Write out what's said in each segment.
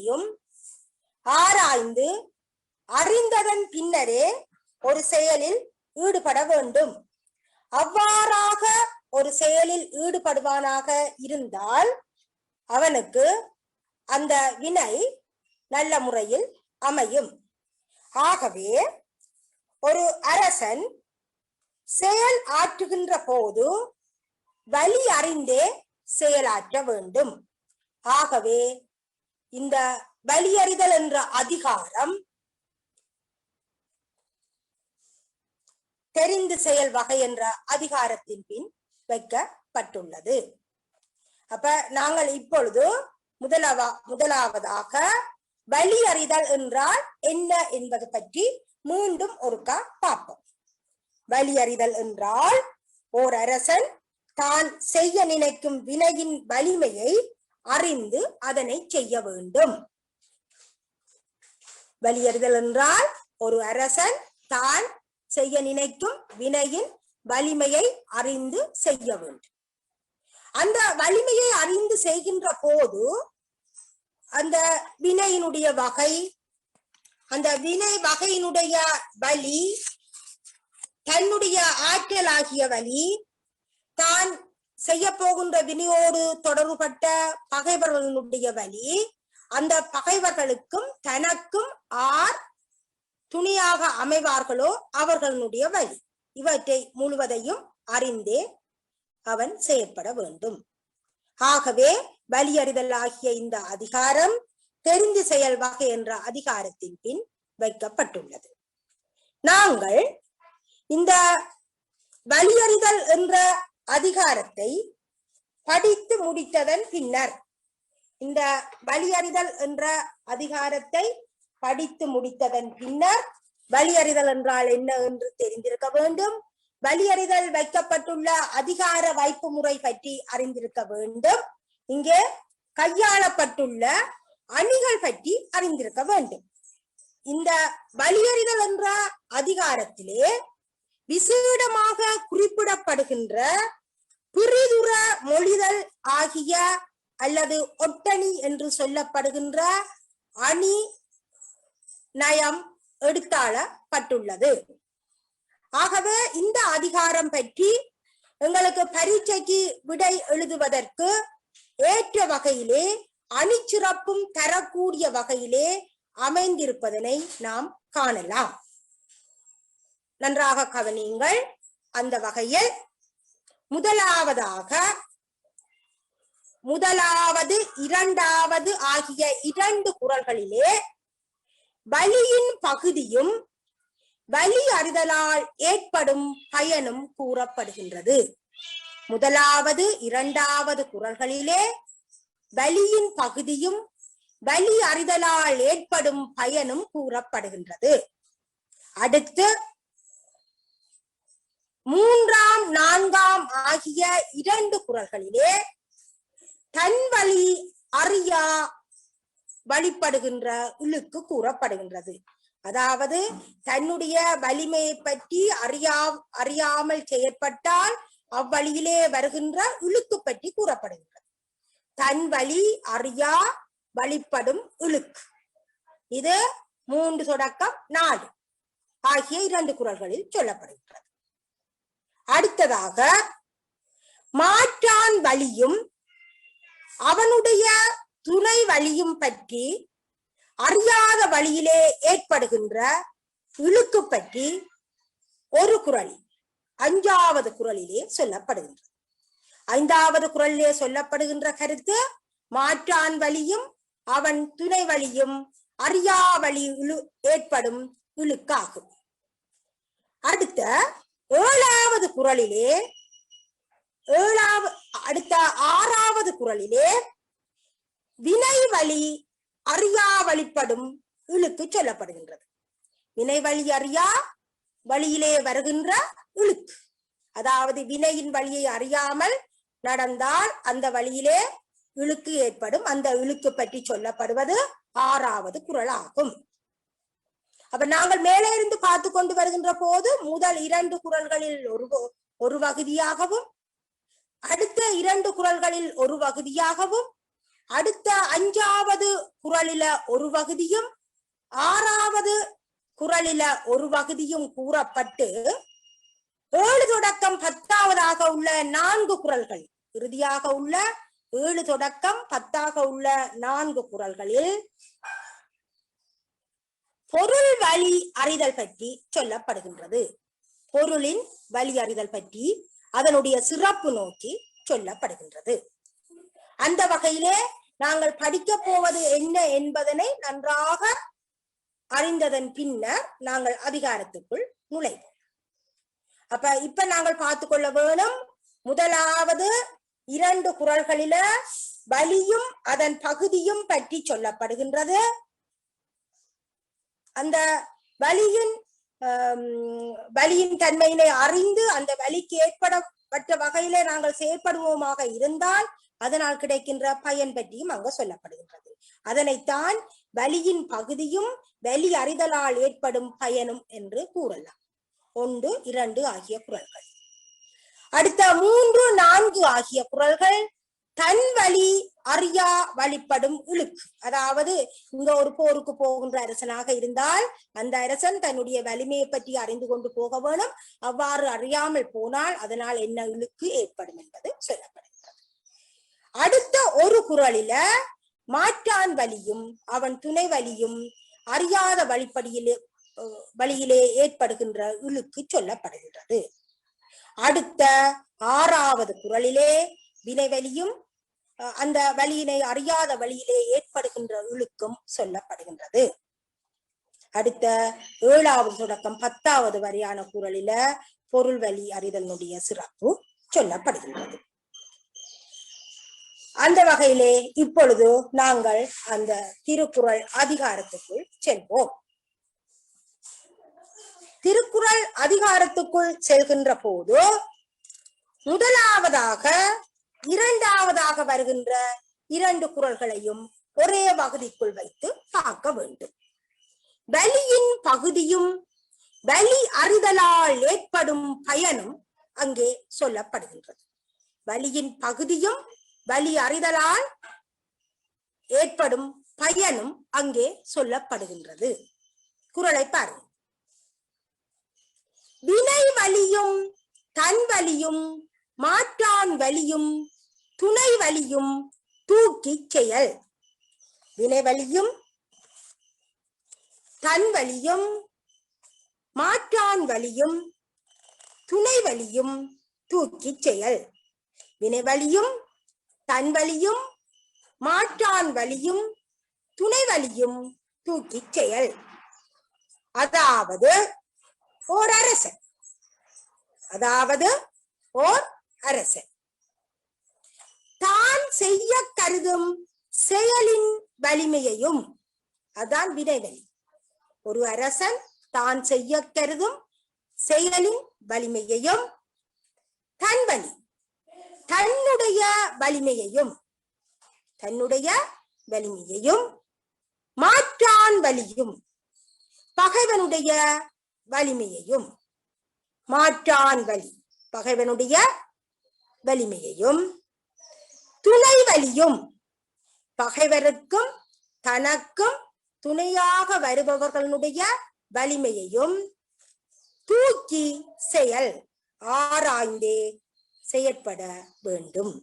பற்றியும் ஆராய்ந்து அறிந்ததன் பின்னரே ஒரு செயலில் ஈடுபட வேண்டும். அவ்வாறாக ஒரு செயலில் ஈடுபடுவானாக இருந்தால் அவனுக்கு அந்த வினை நல்ல முறையில் அமையும். ஆகவே ஒரு அரசன் செயல் ஆற்றுகின்ற போது வழி அறிந்தே செயலாற்ற வேண்டும். ஆகவே இந்த வலியறிதல் என்ற அதிகாரம் தெரிந்து செயல் வகை என்ற அதிகாரத்தின் பின் வைக்கப்பட்டுள்ளது. அப்ப நாங்கள் இப்பொழுது முதலாவதாக வழி அறிதல் என்றால் என்ன என்பது பற்றி மீண்டும் ஒருக்கா பார்ப்போம். வழி அறிதல் என்றால் ஓர் அரசன் தான் செய்ய நினைக்கும் வினையின் வலிமையை அறிந்து அதனை செய்ய வேண்டும். வழி அறிதல் என்றால் ஒரு அரசன் தான் செய்ய நினைக்கும் வினையின் வலிமையை அறிந்து செய்ய வேண்டும். அந்த வலிமையை அறிந்து செய்கின்ற போது அந்த வினையினுடைய வகை, அந்த வினை வகையினுடைய வலி, தன்னுடைய ஆற்றல் ஆகிய வலி, தான் செய்ய போகின்ற வினையோடு தொடர்புபட்ட பகைவர்களுடைய வலி, அந்த பகைவர்களுக்கும் தனக்கும் ஆர் துணியாக அமைவார்களோ அவர்களுடைய வழி, இவற்றை முழுவதையும் அறிந்தே அவன் செயற்பட வேண்டும். ஆகவே வலியறிதல் ஆகிய இந்த அதிகாரம் தெரிந்து செயல் வகை என்ற அதிகாரத்தின் பின் வைக்கப்பட்டுள்ளது. நாங்கள் இந்த வலியறிதல் என்ற அதிகாரத்தை படித்து முடித்ததன் பின்னர், இந்த வலியறிதல் என்ற அதிகாரத்தை படித்து முடித்ததன் பின்னர் வலியறிதல் என்றால் என்ன என்று தெரிந்திருக்க வேண்டும். வலியறிதல் வைக்கப்பட்டுள்ள அதிகார வைப்பு முறை பற்றி அறிந்திருக்க வேண்டும். இங்கே கையாளப்பட்டுள்ள அணிகள் பற்றி அறிந்திருக்க வேண்டும். இந்த வலியறிதல் என்ற அதிகாரத்திலே விசேடமாக குறிப்பிடப்படுகின்ற பிரிதுர மொழிதல் ஆகிய அல்லது ஒட்டணி என்று சொல்லப்படுகின்ற அணி நயம் எடுத்தாளப்பட்டுள்ளது. ஆகவே இந்த அதிகாரம் பற்றி எங்களுக்கு பரீட்சைக்கு விடை எழுதுவதற்கு ஏற்ற வகையிலே அணிச்சிறப்பும் தரக்கூடிய வகையிலே அமைந்திருப்பதனை நாம் காணலாம். நன்றாக கவனியுங்கள். அந்த வகையில் முதலாவது இரண்டாவது ஆகிய இரண்டு குறள்களிலே வலியின் பகுதியும் வலி அறிதலால் ஏற்படும் பயனும் கூறப்படுகின்றது. முதலாவது இரண்டாவது குறள்களிலே வலியின் பகுதியும் வலி அறிதலால் ஏற்படும் பயனும் கூறப்படுகின்றது. அடுத்து மூன்றாம் நான்காம் ஆகிய இரண்டு குறள்களிலே தன் வழி அறியா வழிபடுகின்ற இழுக்கு கூறப்படுகின்றது. அதாவது தன்னுடைய வலிமையை பற்றி அறியாமல் செயற்பட்டால் அவ்வழியிலே வருகின்ற இழுக்கு பற்றி கூறப்படுகின்றது. தன் வழி அறியா வழிபடும் இழுக்கு, இது 3 தொடக்கம் 4 ஆகிய இரண்டு குறள்களில் சொல்லப்படுகின்றது. அடுத்ததாக மாற்றான் வழியும் அவனுடைய துணை வழியும் பற்றி அறியாத வழியிலே ஏற்படுகின்ற இழுக்கு பற்றி ஒரு குறளில் 5வது குறளிலே சொல்லப்படுகின்றது. 5வது குறளிலே சொல்லப்படுகின்ற கருத்து மாற்றான் வழியும் அவன் துணை வழியும் அறியா வழி ஏற்படும் இழுக்காகும். அடுத்த 7வது குறளிலே 6வது குறளிலே வினை வழி அறியா வழிப்படும் இழுக்கு சொல்லப்படுகின்றது. வினை வழி அறியா வழியிலே வருகின்ற இழுக்கு, அதாவது வினையின் வழியை அறியாமல் நடந்தால் அந்த வழியிலே இழுக்கு ஏற்படும். அந்த இழுக்கு பற்றி சொல்லப்படுவது 6வது குறள் ஆகும். அப்ப நாங்கள் மேலே இருந்து பார்த்து கொண்டு வருகின்ற போது முதல் 2 குறள்களில் ஒரு பகுதியாகவும் அடுத்த 2 குறள்களில் ஒரு பகுதியாகவும் அடுத்த 5வது குறளில ஒரு பகுதியும் 6வது குறளில ஒரு பகுதியும் கூறப்பட்டு 7 தொடக்கம் 10வதாக உள்ள 4 குறள்கள், இறுதியாக உள்ள 7 தொடக்கம் 10ஆக உள்ள 4 குறள்களில் பொருள் வழி அறிதல் பற்றி சொல்லப்படுகின்றது. பொருளின் வழி அறிதல் பற்றி அதனுடைய சிறப்பு நோக்கி சொல்லப்படுகின்றது. அந்த வகையிலே நாங்கள் படிக்க போவது என்ன என்பதனை நன்றாக அறிந்ததன் பின்னர் நாங்கள் அதிகாரத்துக்குள் நுழைவோம். இப்ப நாங்கள் பார்த்து கொள்ள வேணும், முதலாவது 2 குறள்களில வலியும் அதன் பகுதியும் பற்றி சொல்லப்படுகின்றது. அந்த வலியின் தன்மையினை அறிந்து அந்த வலிக்கு ஏற்படப்பட்ட வகையிலே நாங்கள் செயற்படுவோமாக இருந்தால் அதனால் கிடைக்கின்ற பயன் பற்றியும் அங்க சொல்லப்படுகின்றது. அதனைத்தான் வலியின் பகுதியும் வலி அறிதலால் ஏற்படும் பயனும் என்று கூறலாம். 1, 2 ஆகிய குறள்கள். அடுத்த 3, 4 ஆகிய குறள்கள் தன் வழி அறியா வழிபடும் இழுக்கு. அதாவது இங்க ஒரு போருக்கு போகின்ற அரசனாக இருந்தால் அந்த அரசன் தன்னுடைய வலிமையை பற்றி அறிந்து கொண்டு போக வேணும். அவ்வாறு அறியாமல் போனால் அதனால் என்ன இழுக்கு ஏற்படும் என்பது சொல்லப்படுகிறது. அடுத்த ஒரு குறளில மாற்றான் வலியும் அவன் துணை வலியும் அறியாத வழியிலே ஏற்படுகின்ற இழுக்கு சொல்லப்படுகின்றது. அடுத்த 6வது குறளிலே வினைவலியும் அந்த வழியினை அறியாத வழியிலே ஏற்படுகின்ற இழுக்கும் சொல்லப்படுகின்றது. அடுத்த 7வது தொடக்கம் 10வது வரையான குறளில பொருள் வழி அறிதலினுடைய சிறப்பு சொல்லப்படுகின்றது. அந்த வகையிலே இப்பொழுது நாங்கள் அந்த திருக்குறள் அதிகாரத்துக்குள் செல்வோம். திருக்குறள் அதிகாரத்துக்குள் செல்கின்ற போது முதலாவதாக 2வதாக வருகின்ற 2 குறள்களையும் ஒரே பகுதிக்குள் வைத்து பார்க்க வேண்டும். வலியின் பகுதியும் வலி அறிதலால் ஏற்படும் பயனும் அங்கே சொல்லப்படுகின்றது. வலியின் பகுதியும் வலி அறிதலால் ஏற்படும் பயனும் அங்கே சொல்லப்படுகின்றது. குறளை பாருங்கள். வினை வலியும் தன் வலியும் மாற்றான் வலியும் துணை வலியும் தூக்கி செயல். வினை வலியும் தன் வலியும் மாற்றான் வலியும் துணை வலியும் தூக்கி செயல். வினை வலியும் தன் வலியும் மாற்றான் வலியும் துணை வலியும் தூக்கி செயல். அதாவது ஓர் அரசன், தான் செய்ய கருதும் செயலின் வலிமையையும், அதான் வினைவலி. ஒரு அரசன் தான் செய்ய கருதும் செயலின் வலிமையையும் தன் வலி தன்னுடைய வலிமையையும் மாற்றான் வலியும் பகைவனுடைய வலிமையையும், மாற்றான் வலி பகைவனுடைய வலிமையையும் துணை வலியும் பகைவருக்கும் தனக்கும் துணையாக வருபவர்களுடைய வலிமையையும் தூக்கி செயல் ஆராய்ந்தே செயற்பட வேண்டும்.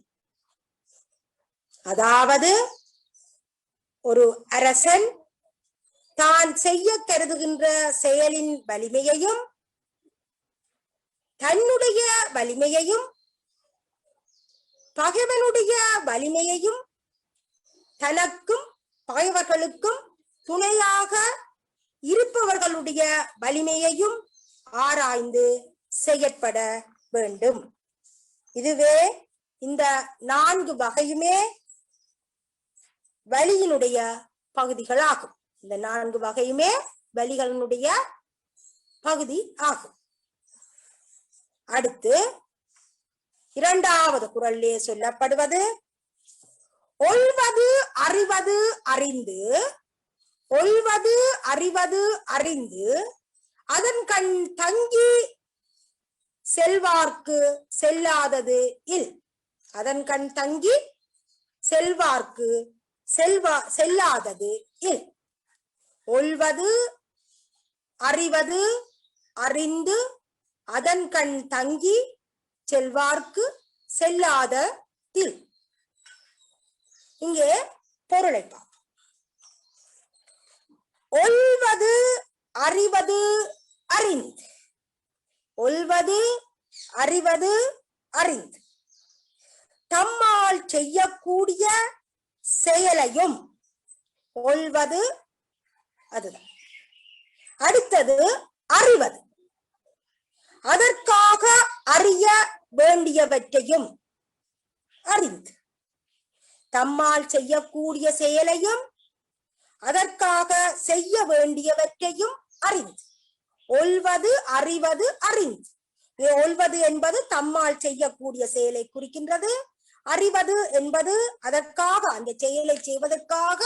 அதாவது ஒரு அரசன் தான் செய்ய கருதுகின்ற செயலின் வலிமையையும் தன்னுடைய வலிமையையும் பகைவனுடைய வலிமையையும் தனக்கும் பகைவர்களுக்கும் துணையாக இருப்பவர்களுடைய வலிமையையும் ஆராய்ந்து செயற்பட வேண்டும். இதுவே இந்த 4 வகையுமே வலியினுடைய பகுதிகளாகும். இந்த 4 வகையுமே வலிகளினுடைய பகுதி ஆகும். அடுத்து 2வது குறளிலே சொல்லப்படுவது ஒல்வது அறிவது அறிந்து, ஒல்வது அறிவது அறிந்து அதன் கண் தங்கி செல்வார்க்கு செல்லாதது இல். அதன் கண் தங்கி செல்வார்க்கு செல்லாதது இல். ஒல்வது அறிவது அறிந்து அதன் கண் தங்கி செல்வார்க்கு செல்லாத தில். இங்கே பொருளை பார்ப்போம். ஒல்வது அறிவது அறிந்து. ஒல்வது அறிவது அறிந்து தம்மால் செய்யக்கூடிய செயலையும். ஒல்வது அதுதான். அடுத்தது அறிவது, அதற்காக அறிய வேண்டியவற்றையும் அறிந்து. தம்மால் செய்யக்கூடிய செயலையும் அதற்காக செய்ய வேண்டியவற்றையும் அறிந்து. ஒல்வது அறிவது அறிந்து. ஒல்வது என்பது தம்மால் செய்யக்கூடிய செயலை குறிக்கின்றது. அறிவது என்பது அதற்காக, அந்த செயலை செய்வதற்காக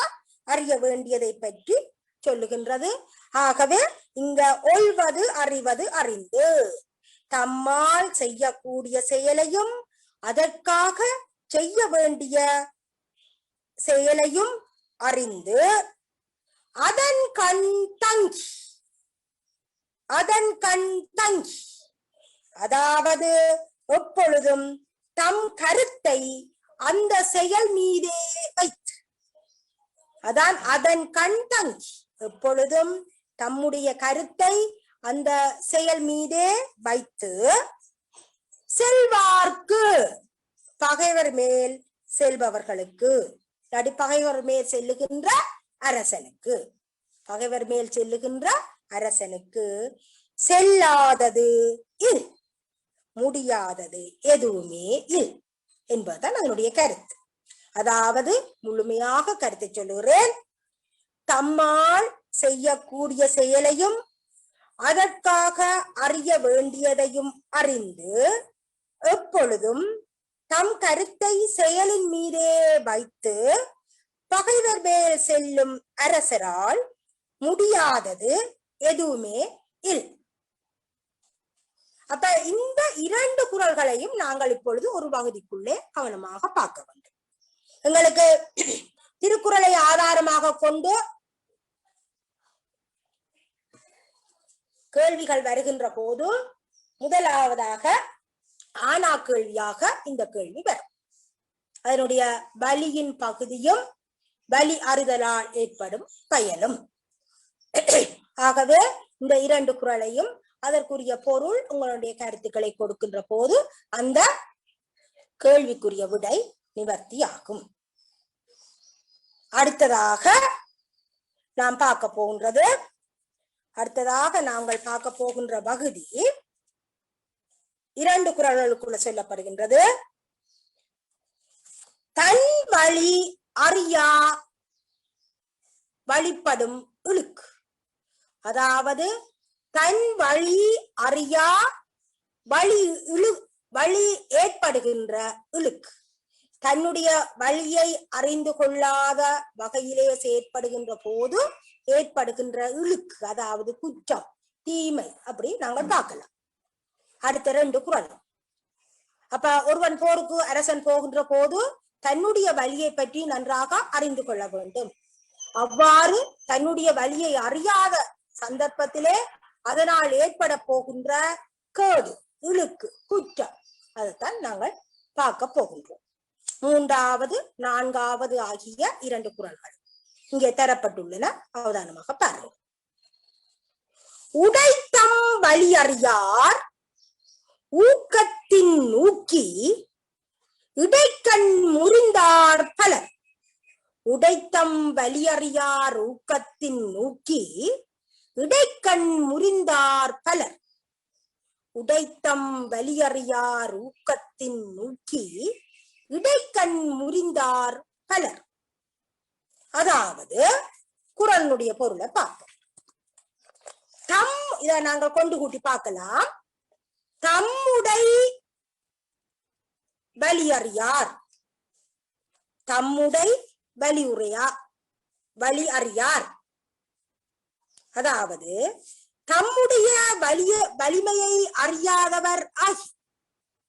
அறிய வேண்டியதை பற்றி சொல்லுகின்றது. ஆகவே இங்க ஒல்வது அறிவது அறிந்து தம்மால் செய்யக்கூடிய செயலையும் அதற்காக செய்ய வேண்டிய செயலையும் அறிந்து அதன் கண் தங்கி. அதன் கண் தங்கி அதாவது எப்பொழுதும் தம் கருத்தை அந்த செயல் மீதே வைத்து. அதான் அதன் கண் தங்கி, எப்பொழுதும் தம்முடைய கருத்தை அந்த செயல் மீதே வைத்து செல்வார்க்கு, பகைவர் மேல் செல்பவர்களுக்கு, பகைவர் மேல் செல்லுகின்ற அரசனுக்கு, பகைவர் மேல் செல்லுகின்ற அரசனுக்கு செல்லாதது இல், முடியாதது எதுவுமே இல் என்பதுதான் அதனுடைய கருத்து. அதாவது முழுமையாக கருத்தை சொல்லுகிறேன். தம்மால் செய்யக்கூடிய செயலையும் அதற்காக அறிய வேண்டியதையும் அறிந்து எப்பொழுதும் தம் கருத்தை செயலின் மீதே வைத்து பகைவர் மேல் செல்லும் அரசரால் முடியாதது எதுவுமே இல். அப்ப இந்த இரண்டு குறள்களையும் நாங்கள் இப்பொழுது ஒரு பகுதிக்குள்ளே கவனமாக பார்க்க வேண்டும். எங்களுக்கு திருக்குறளை ஆதாரமாக கொண்டு கேள்விகள் வருகின்ற போது முதலாவதாக ஆனா கேள்வியாக இந்த கேள்வி வரும். அதனுடைய பலியின் பகுதியும் பலி அறிதலால் ஏற்படும் பயனும். ஆகவே இந்த இரண்டு குறளையும் அதற்குரிய பொருள் உங்களுடைய கருத்துக்களை கொடுக்கின்ற போது அந்த கேள்விக்குரிய விடை நிவர்த்தியாகும். அடுத்ததாக நாம் பார்க்க போகின்றது, அடுத்ததாக நாங்கள் பார்க்க போகின்ற பகுதி இரண்டு குறளுக்குள்ள சொல்லப்படுகின்றது. தன் வழி அறியா வழிபடும் இழுக்கு. அதாவது தன் வழி அறியா வழி ஏற்படுகின்ற இழுக்கு. தன்னுடைய வழியை அறிந்து கொள்ளாத வகையிலே செயற்படுகின்ற போது ஏற்படுகின்ற இழுக்கு, அதாவது குற்றம், தீமை, அப்படி நாங்கள் பார்க்கலாம். அடுத்த ரெண்டு குறள். அப்ப ஒருவன் போருக்கு அரசன் போகின்ற போது தன்னுடைய வழியை பற்றி நன்றாக அறிந்து கொள்ள வேண்டும். அவ்வாறு தன்னுடைய வழியை அறியாத சந்தர்ப்பத்திலே அதனால் ஏற்பட போகின்ற கேடு, இழுக்கு, குற்றம், அதைத்தான் நாங்கள் பார்க்க போகின்றோம். மூன்றாவது நான்காவது ஆகிய இரண்டு குறள்கள் இங்கே தரப்பட்டுள்ளன, அவதானமாக பாருங்கள். உடைத்தம் வழி அறியார் ஊக்கத்தின் ஊக்கி இடைக்கண் முறிந்தார் பலர். உடைத்தம் வலியறியார் ஊக்கத்தின் ஊக்கி இடைக்கண் முறிந்தார் பலர். உடைத்தம் வலியறியார் ஊக்கத்தின் ஊக்கி இடைக்கண் முறிந்தார் பலர். அதாவது குறளுடைய பொருளை பார்ப்போம். இதை நாங்கள் கொண்டு கூட்டி பார்க்கலாம். தம்முடை வலியறியார், தம்முடை வலி அறியார், அதாவது தம்முடைய வலிமையை அறியாதவர் ஆகி,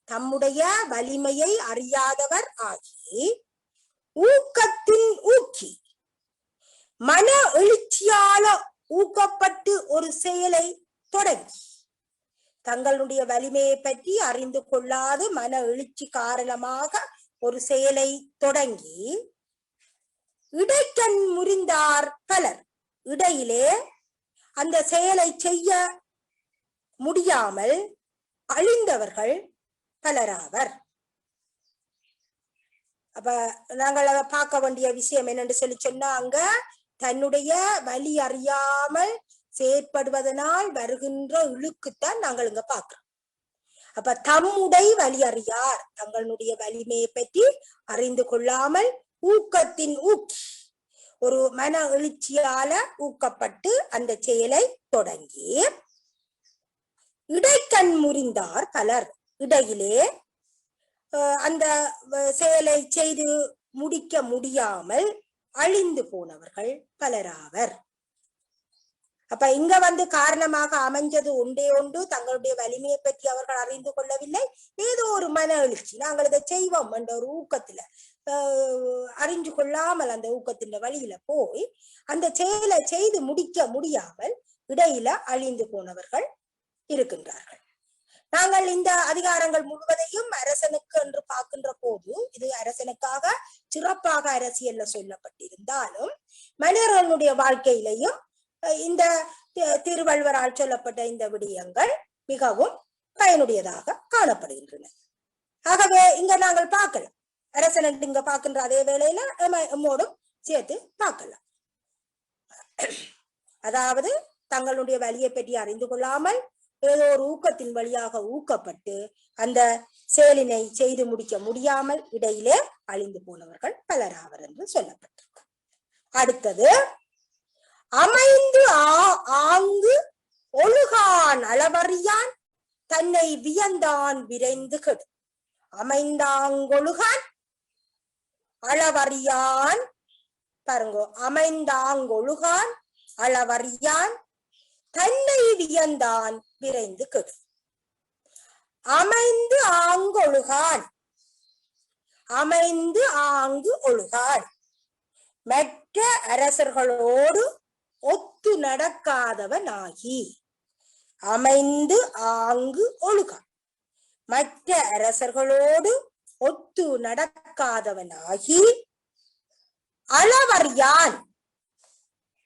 தம்முடைய வலிமையை அறியாதவர் ஆகி ஊக்கத்தின் ஊக்கி மன எழுச்சியால ஊக்கப்பட்டு ஒரு செயலை தொடங்கி தங்களுடைய வலிமையை பற்றி அறிந்து கொள்ளாது மன எழுச்சி காரணமாக ஒரு செயலை தொடங்கி இடைக்கண் முறிந்தார் பலர். இடையிலே அந்த செயலை செய்ய முடியாமல் அழிந்தவர்கள் பலராவர். அப்ப நாங்கள் அதை பார்க்க வேண்டிய விஷயம் என்னன்னு சொன்னா, அங்க தன்னுடைய வலி அறியாமல் செயற்படுவதனால் வருகின்ற இழுக்குத்தான் நாங்கள் இங்க பார்க்கிறோம். அப்ப தம்முடைய வலி அறியார், தங்களுடைய வலிமையை பற்றி அறிந்து கொள்ளாமல் ஊக்கத்தின் ஊக்கி ஒரு மன எழுச்சியால ஊக்கப்பட்டு அந்த செயலை தொடங்கி இடைக்கண் முறிந்தார் பலர். இடையிலே அந்த செயலை செய்து முடிக்க முடியாமல் அழிந்து போனவர்கள் பலராவர். அப்ப இங்க காரணமாக அமைஞ்சது ஒன்றே ஒன்று, தங்களுடைய வலிமையை பற்றி அவர்கள் அறிந்து கொள்ளவில்லை. ஏதோ ஒரு மன எழுச்சி, நாங்கள் இதை செய்வோம் என்ற ஒரு ஊக்கத்துல அறிஞ்சு கொள்ளாமல் அந்த ஊக்கத்தின் வழியில போய் அந்த செயலை செய்து முடிக்க முடியாமல் இடையில அழிந்து போனவர்கள் இருக்கின்றார்கள். நாங்கள் இந்த அதிகாரங்கள் முழுவதையும் அரசனுக்கு என்று பார்க்கின்ற போது இது அரசனுக்காக சிறப்பாக அரசியல்ல சொல்லப்பட்டிருந்தாலும் மனிதர்களுடைய வாழ்க்கையிலையும் இந்த திருவள்ளுவரால் சொல்லப்பட்ட இந்த விடயங்கள் மிகவும் பயனுடையதாக காணப்படுகின்றன. ஆகவே இங்க நாங்கள் பார்க்கலாம், அரசன் இங்க பார்க்கின்ற அதே வேளையில நம்மோடும் சேர்த்து பார்க்கலாம். அதாவது தங்களுடைய வலியை பற்றி அறிந்து கொள்ளாமல் ஏதோ ஒரு ஊக்கத்தின் வழியாக ஊக்கப்பட்டு அந்த செயலினை செய்து முடிக்க முடியாமல் இடையிலே அழிந்து போனவர்கள் பலராவர் என்று சொல்லப்பட்டிருக்கு. அடுத்தது, அமைந்து ஆங்கு ஒழுகான் அளவறியான் தன்னை வியந்தான் விரைந்து கெடு. அமைந்தாங்கொழுகான் அளவறியான், பாருங்க, அமைந்தாங்கொழுகான் அளவறியான் தன்னை வியந்தான் விரைந்து கெடு. அமைந்து ஆங்கொழுகான், அமைந்து ஆங்கு ஒழுகான், மற்ற அரசர்களோடு ஒத்து நடக்காதவனாகி. அமைந்து ஆங்கு ஒழுகான், மற்ற அரசர்களோடு ஒத்து நடக்காதவனாகி. அளவறியான்,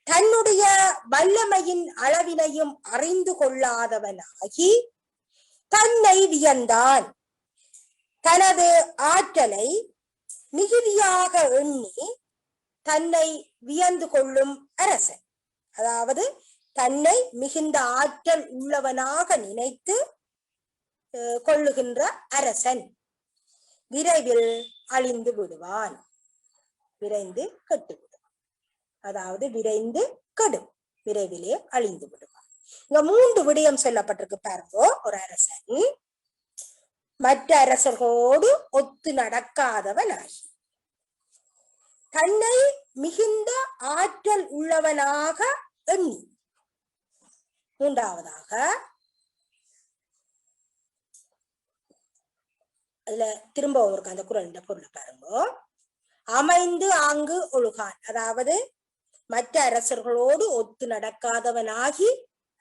தன்னுடைய வல்லமையின் அளவினையும் அறிந்து கொள்ளாதவனாகி. தன்னை வியந்தான், தனது ஆற்றலை மிகுதியாக எண்ணி தன்னை வியந்து கொள்ளும் அரசன், அதாவது தன்னை மிகுந்த ஆற்றல் உள்ளவனாக நினைத்து கொள்ளுகின்ற அரசன் விரைவில் அழிந்து விடுவான், விரைந்து கெட்டு விடுவான். அதாவது விரைந்து கெடும், விரைவிலே அழிந்து விடுவான். இங்க 3 விடயம் சொல்லப்பட்டிருக்கு பாருங்க. ஒரு அரசன் மற்ற அரசர்களோடு ஒத்து நடக்காதவனாகி, தன்னை மிகுந்த ஆற்றல் உள்ளவனாக எண்ணி. 3வதாக அதுல திரும்ப ஒரு அந்த குறள் பொருளை பாருங்க. அமைந்து ஆங்கு ஒழுகான், அதாவது மற்ற அரசர்களோடு ஒத்து நடக்காதவனாகி.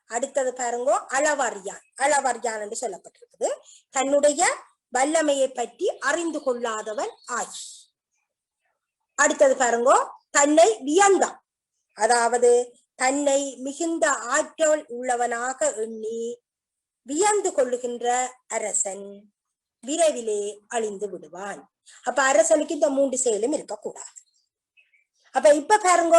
அடுத்தது பாருங்க, அளவறியான். அளவறியான் என்று சொல்லப்பட்டிருக்குது, தன்னுடைய வல்லமையை பற்றி அறிந்து கொள்ளாதவன் ஆகி. அடுத்தது பாருங்க, தன்னை வியந்தான், அதாவது தன்னை மிகுந்த ஆற்றல் உள்ளவனாக எண்ணி வியந்து கொள்ளுகின்ற அரசன் விரைவிலே அழிந்து விடுவான். அப்ப அரசனுக்கு இந்த 3 செயலும் இருக்கக்கூடாது. அப்ப இப்ப பாருங்க,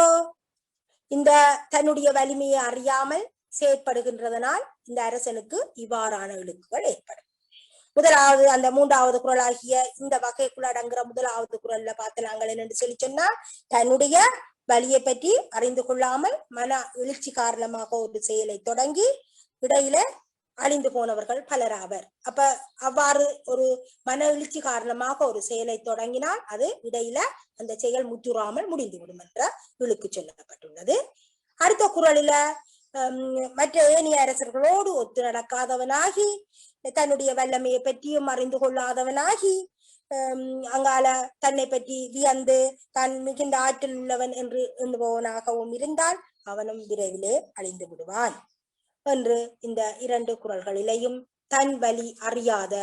இந்த தன்னுடைய வலிமையை அறியாமல் செயற்படுகின்றதனால் இந்த அரசனுக்கு இவ்வாறான இழுக்குகள் ஏற்படும். முதலாவது அந்த 3வது குறளாகிய இந்த வகைக்குள் அடங்குற 1வது குறள்ல பார்த்து நாங்கள் என்னென்று சொல்லி சொன்னா, தன்னுடைய வலியை பற்றி அறிந்து கொள்ளாமல் மன எழுச்சி காரணமாக ஒரு செயலை தொடங்கி இடையில அழிந்து போனவர்கள் பலராவர். அப்ப அவ்வாறு ஒரு மன எழுச்சி காரணமாக ஒரு செயலை தொடங்கினால் அது இடையில அந்த செயல் முற்றுறாமல் முடிந்துவிடும் என்ற இழுக்கு சொல்லப்பட்டுள்ளது. அடுத்த குறளில மற்ற ஏனைய அரசர்களோடு ஒத்து நடக்காதவனாகி, தன்னுடைய வல்லமையை பற்றியும் அறிந்து கொள்ளாதவனாகி, அங்கால தன்னை பற்றி வியந்து தான் மிகுந்த ஆற்றல் உள்ளவன் என்று எண்ணுபவனாகவும் இருந்தால் அவனும் விரைவிலே அழிந்து விடுவான் என்று இந்த 2 குறள்களிலேயும் தன் வழி அறியாத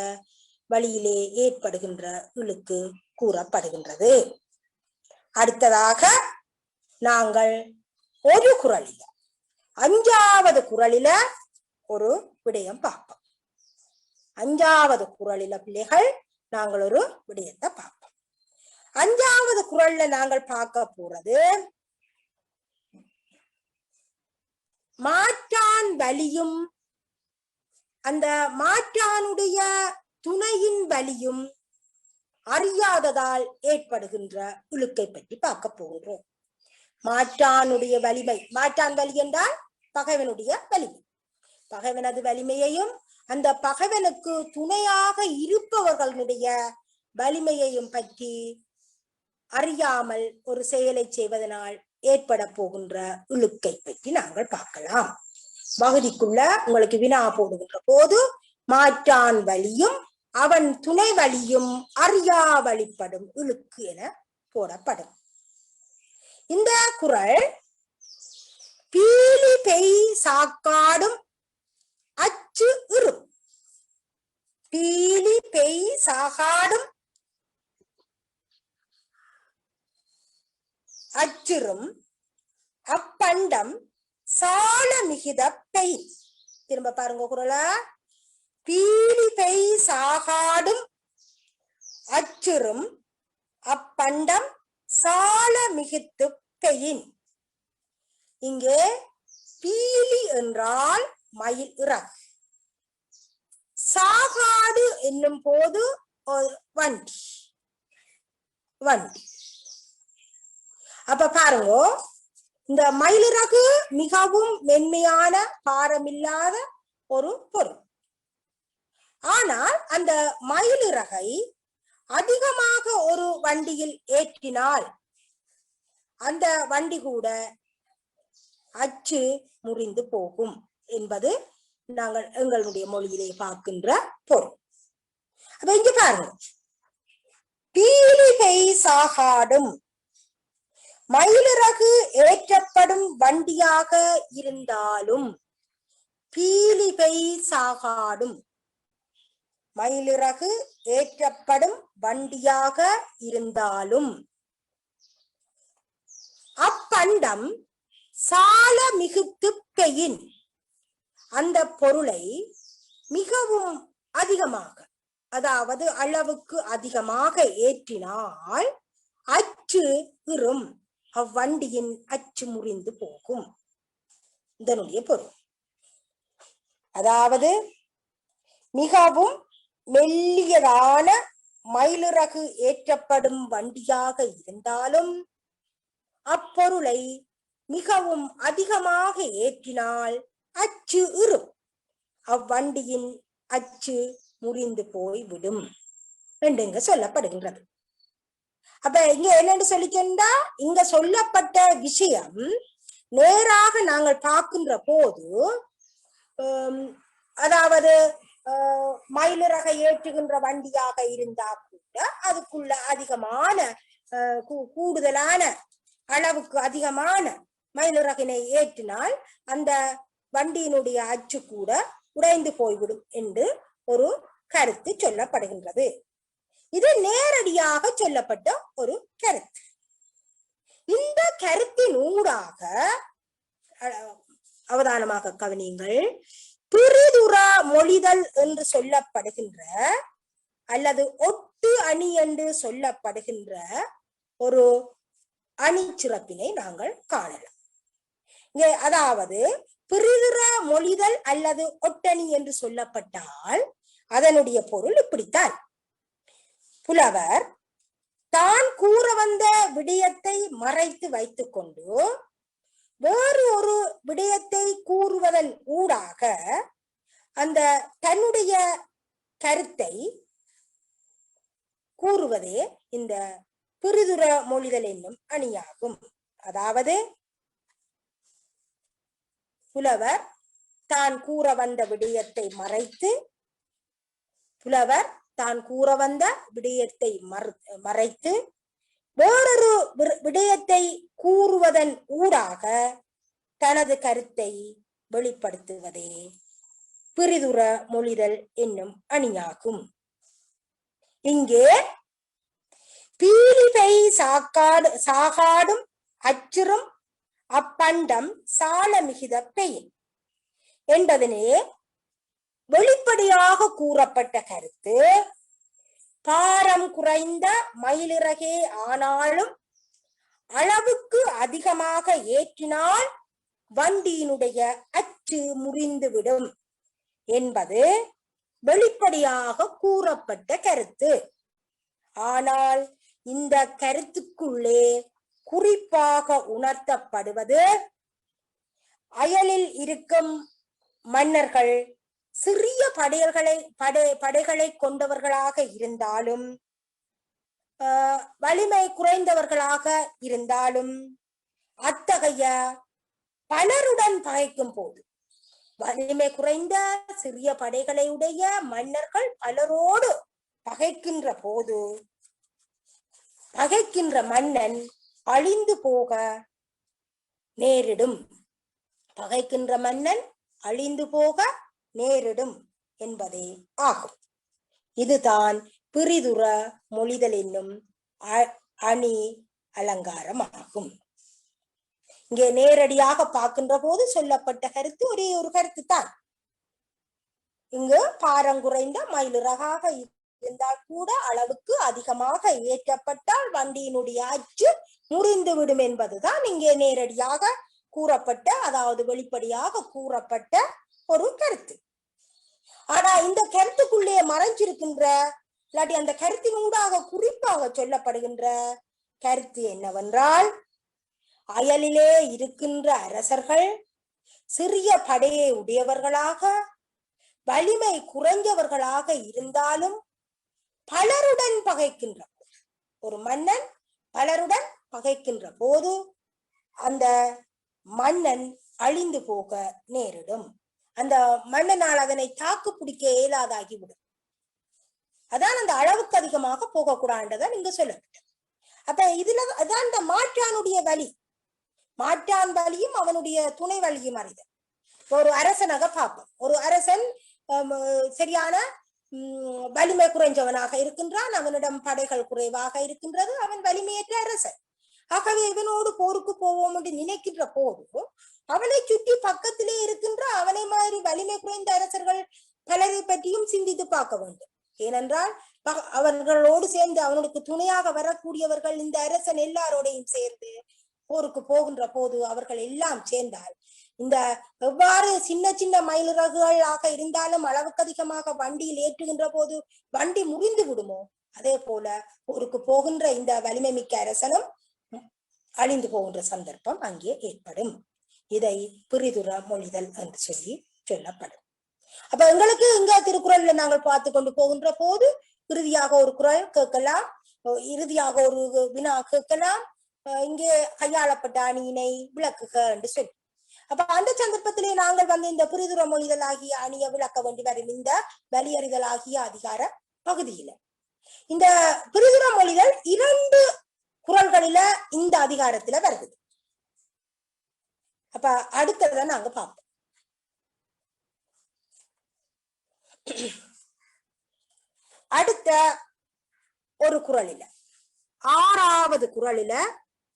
வழியிலே ஏற்படுகின்ற இழுக்கு கூறப்படுகின்றது. அடுத்ததாக நாங்கள் ஒரு குறளில 5வது குறளில ஒரு விடயம் பார்ப்போம். 5வது குறளில பிள்ளைகள் நாங்கள் ஒரு விடயத்தை பார்ப்போம். 5வது குறள்ல நாங்கள் பார்க்க போறது மாற்றான் வலியும் அந்த மாற்றானுடைய துணையின் வலியும் அறியாததால் ஏற்படுகின்ற இழுக்கை பற்றி பார்க்க போகின்றோம். மாற்றானுடைய வலிமை, மாற்றான் வலி என்றால் பகைவனுடைய வலிமை, பகைவனது வலிமையையும் அந்த பகைவனுக்கு துணையாக இருப்பவர்களுடைய வலிமையையும் பற்றி அறியாமல் ஒரு செயலை செய்வதனால் ஏற்பட போகின்ற இழுக்கை பற்றி நாங்கள் பார்க்கலாம். பகுதிக்குள்ள உங்களுக்கு வினா போடுகின்ற போது மாற்றான் வலியும் அவன் துணை வலியும் அறியா வழிப்படும் இழுக்கு என போடப்படும். இந்த குறள் பீலி பெய் சாக்காடும் அச்சு இரும், பீலி பெய் சாகாடும் அச்சிரும் அப்பண்டம் சால மிகுத பெய். திரும்ப பாருங்க குறள, பீலி பெய் சாகாடும் அச்சிரும் அப்பண்டம் சால மிகுத்து பெயின். இங்கே பீலி என்றால் மயில் இறகு, சாகாடு என்னும் போது வண்டி வண்டி. அப்ப பாருங்க, இந்த மயிலிறகு மிகவும் மென்மையான பாரமில்லாத ஒரு பொருள். ஆனால் அந்த மயிலிறகை அதிகமாக ஒரு வண்டியில் ஏற்றினால் அந்த வண்டி கூட அச்சு முறிந்து போகும் என்பது நாங்கள் எங்களுடைய மொழியிலே பார்க்கின்ற பொருள். அப்ப இங்க பாருங்க, பீலி பெய் சாகாடும் மயிலிறகு ஏற்றப்படும் வண்டியாக இருந்தாலும், பீலி பெய் சாகாடும் மயிலிறகு ஏற்றப்படும் வண்டியாக இருந்தாலும் அப்பண்டம் சால மிகுத்து பெயின், அந்த பொருளை மிகவும் அதிகமாக, அதாவது அளவுக்கு அதிகமாக ஏற்றினால் அச்சு இரும், அவ்வண்டியின் அச்சு முறிந்து போகும். இதனுடைய பொருள் அதாவது மிகவும் மெல்லியதான மயிலிறகு ஏற்றப்படும் வண்டியாக இருந்தாலும் அப்பொருளை மிகவும் அதிகமாக ஏற்றினால் அச்சு இரும், அவ்வண்டியின் அச்சு முறிந்து போய்விடும் என்று இங்க சொல்லப்படுகின்றது. அப்ப இங்க என்னன்னு சொல்லிக்கின்றா, இங்க சொல்லப்பட்ட விஷயம் நேராக நாங்கள் பார்க்கின்ற போது, அதாவது மயிலிறகை ஏற்றுகின்ற வண்டியாக இருந்தா கூட அதுக்குள்ள அதிகமான கூடுதலான அளவுக்கு அதிகமான மயிலிறகினை ஏற்றினால் அந்த வண்டியினுடைய அச்சு கூட உடைந்து போய்விடும் என்று ஒரு கருத்து சொல்லப்படுகின்றது. இது நேரடியாக சொல்லப்பட்ட ஒரு கருத்து. இந்த கருத்தின் ஊடாக அவதானமாக கவனியுங்கள், பிரிதுற மொழிதல் என்று சொல்லப்படுகின்ற அல்லது ஒட்டு அணி என்று சொல்லப்படுகின்ற ஒரு அணி சிறப்பினை நாங்கள் காணலாம். இங்கே அதாவது பிரிதுற மொழிதல் அல்லது ஒட்டணி என்று சொல்லப்பட்டால் அதனுடைய பொருள் இப்படித்தான். புலவர் தான் கூற வந்த விடயத்தை மறைத்து வைத்துக் கொண்டு வேறு ஒரு விடயத்தை கூறுவதன் ஊடாக அந்த தன்னுடைய கருத்தை கூறுவதே இந்த பிரிதுற மொழிதல் என்னும் அணியாகும். அதாவது புலவர் தான் கூற வந்த விடயத்தை மறைத்து புலவர் தான் கூற வந்த விடயத்தை மறைத்து வேறொரு விடயத்தை கூறுவதன் ஊடாக தனது கருத்தை வெளிப்படுத்துவதே பிரிதுர மொழிதல் என்னும் அணியாகும். இங்கே பீலிபை சாகாடும் அச்சுறும் அப்பண்டம் சால மிகுத பெயின் என்பதனே வெளிப்படையாக கூறப்பட்ட கருத்து பாரம் குறைந்த மயிலிறகே ஆனாலும் அளவுக்கு அதிகமாக ஏற்றினால் வண்டியினுடைய அச்சு முறிந்துவிடும் என்பது வெளிப்படையாக கூறப்பட்ட கருத்து. ஆனால் இந்த கருத்துக்குள்ளே குறிப்பாக உணர்த்தப்படுவது அயலில் இருக்கும் மன்னர்கள் சிறிய படைகளை கொண்டவர்களாக இருந்தாலும் வலிமை குறைந்தவர்களாக இருந்தாலும் அத்தகைய பலருடன் பகைக்கும் போது வலிமை குறைந்த சிறிய படைகளை உடைய மன்னர்கள் பலரோடு பகைக்கின்ற போது பகைக்கின்ற மன்னன் அழிந்து போக நேரிடும். பகைக்கின்ற மன்னன் அழிந்து போக நேரிடும் என்பதே ஆகும். இதுதான் பிரிதுர மொழிதல் என்னும் அணி அலங்காரமாகும். இங்கே நேரடியாக பார்க்கின்ற போது சொல்லப்பட்ட கருத்து ஒரே ஒரு கருத்து தான். இங்கு பாரங்குறைந்த மயிலிறகாக இருந்தால் கூட அளவுக்கு அதிகமாக ஏற்றப்பட்டால் வண்டியினுடைய அச்சு முறிந்துவிடும் என்பதுதான் இங்கே நேரடியாக கூறப்பட்ட, அதாவது வெளிப்படையாக கூறப்பட்ட ஒரு கருத்து. ஆனா இந்த கருத்துக்குள்ளே மறைஞ்சிருக்கின்ற இல்லாட்டி அந்த கருத்தினூடாக குறிப்பாக சொல்லப்படுகின்ற கருத்து என்னவென்றால், அயலிலே இருக்கின்ற அரசர்கள் சிறிய படையை உடையவர்களாக வலிமை குறைஞ்சவர்களாக இருந்தாலும் பலருடன் பகைக்கின்ற ஒரு மன்னன் பலருடன் பகைக்கின்ற போது அந்த மன்னன் அழிந்து போக நேரிடும். அந்த மன்னனால் அதனை தாக்கு பிடிக்க இயலாதாகிவிடும். அதான் அந்த அளவுக்கு அதிகமாக போகக்கூடாதுதான் இங்க சொல்லப்பட்டது. அப்ப இதுல அதான் இந்த மாற்றானுடைய வழி, மாற்றான் வழியும் அவனுடைய துணை வழியும் அறிதல். ஒரு அரசனாக பார்ப்போம். ஒரு அரசன் சரியான வலிமை குறைஞ்சவனாக இருக்கின்றான், அவனிடம் படைகள் குறைவாக இருக்கின்றது, அவன் வலிமையற்ற அரசன். ஆகவே இவனோடு போருக்கு போவோம் என்று நினைக்கின்ற போது அவனை சுற்றி பக்கத்திலே இருக்கின்ற அவனை மாதிரி வலிமை குறைந்த அரசர்கள் பலரை பற்றியும் சிந்தித்து பார்க்க வேண்டும். ஏனென்றால் அவர்களோடு சேர்ந்து அவனுக்கு துணையாக வரக்கூடியவர்கள் இந்த அரசன் எல்லாரோடையும் சேர்ந்து போருக்கு போகின்ற போது அவர்கள் எல்லாம் சேர்ந்தால் இந்த எவ்வாறு சின்ன சின்ன மயிலிறகுகளாக இருந்தாலும் அளவுக்கு அதிகமாக வண்டியில் ஏற்றுகின்ற போது வண்டி முறிந்து விடுமோ, அதே போல போருக்கு போகின்ற இந்த வலிமை மிக்க அரசனும் அழிந்து போகின்ற சந்தர்ப்பம் அங்கே ஏற்படும். இதை பிரிதுர மொழிதல் என்று சொல்லப்படும். அப்ப எங்களுக்கு இங்க திருக்குறள்ல நாங்கள் பார்த்து கொண்டு போகின்ற போது இறுதியாக ஒரு குறள் கேட்கலாம், இறுதியாக ஒரு வினா கேட்கலாம், இங்கே கையாளப்பட்ட அணியினை விளக்குக என்று சொல்லி. அப்ப அந்த சந்தர்ப்பத்திலே நாங்கள் வந்து இந்த பிரிதுர மொழிதல் ஆகிய அணியை விளக்க வேண்டி வரும் இந்த வலியறிதல் ஆகிய அதிகார பகுதியில இந்த பிரிதுர மொழிதல் 2 குறள்களில இந்த அதிகாரத்துல வருது. அப்ப அடுத்தத நாங்க பார்ப்போம். அடுத்த ஒரு குறளில 6வது குறளில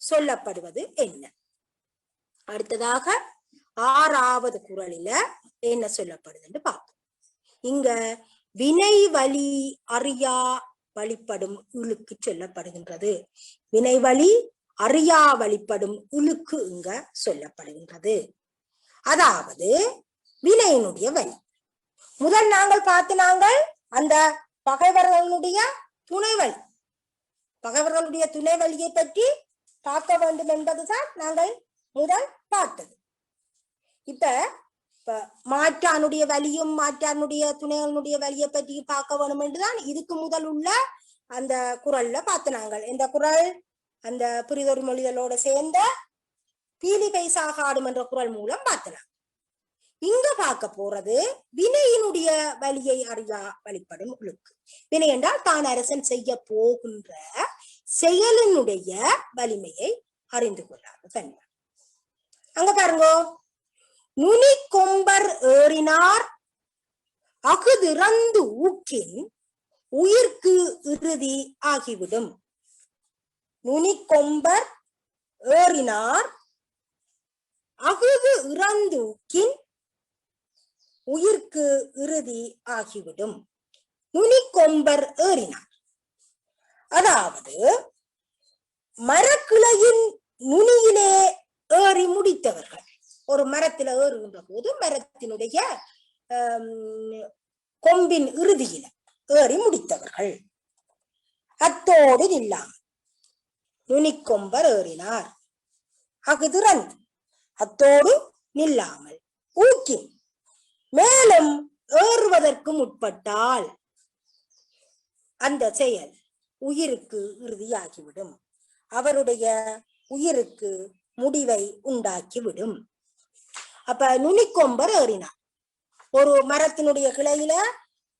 சொல்லப்படுவது என்ன? அடுத்ததாக 6வது குறளில என்ன சொல்லப்படுதுன்னு பார்ப்போம். இங்க வினை வழி அறியா வழிபடும் இழுக்கு சொல்லப்படுகின்றது. வினை வழி அறியா வழிபடும் இழுக்கு இங்க சொல்லப்படுகின்றது. அதாவது வினையினுடைய வழி முதல் நாங்கள் அந்த பகைவர்களுடைய துணைவழி, பகைவர்களுடைய துணை வழியை பற்றி பார்க்க வேண்டும் என்பதுதான் நாங்கள் முதல் பார்த்தது. இப்ப மாற்றானுடைய வலியும் மாற்றானுடைய துணைகளுடைய வலியை பற்றி பார்க்க வேணும் என்றுதான் இதுக்கு முதல் உள்ள அந்த குறள்ல பார்த்து நாங்கள் இந்த குறள் அந்த பிரிதொரு மொழிகளோட சேர்ந்த பீலிகை சாகாடும் என்ற குறள் மூலம் பார்த்தலாம். இங்க பார்க்க போறது வினையினுடைய வலியை அறியா வழிபடும் இழுக்கு. வினை என்றால் தான் அரசன் செய்ய போகின்ற செயலினுடைய வலிமையை அறிந்து கொள்ளாத தன்மை. அங்க பாருங்க, நுனி கொம்பர் ஏறினார் அகுதிறந்து ஊக்கின் உயிர்க்கு இறுதி ஆகிவிடும். நுனி கொம்பர் ஏறினார் அகுது இறந்து ஊக்கின் உயிர்க்கு இறுதி ஆகிவிடும். நுனி கொம்பர் ஏறினார், அதாவது மரக்கிளையின் நுனியிலே ஏறி முடித்தவர்கள். ஒரு மரத்துல ஏறுகின்ற போது மரத்தினுடைய கொம்பின் இறுதியில ஏறி முடித்தவர்கள். அத்தோடு நில்லாம் நுனிக்கொம்பர் ஏறினார் அகுதிறந்து, அத்தோடு நில்லாமல் ஊக்கி மேலும் ஏறுவதற்கு முற்பட்டால் அந்த செயல் உயிருக்கு இறுதியாகிவிடும், அவருடைய உயிருக்கு முடிவை உண்டாக்கிவிடும். அப்ப நுனிக்கொம்பர் ஏறினார், ஒரு மரத்தினுடைய கிளையில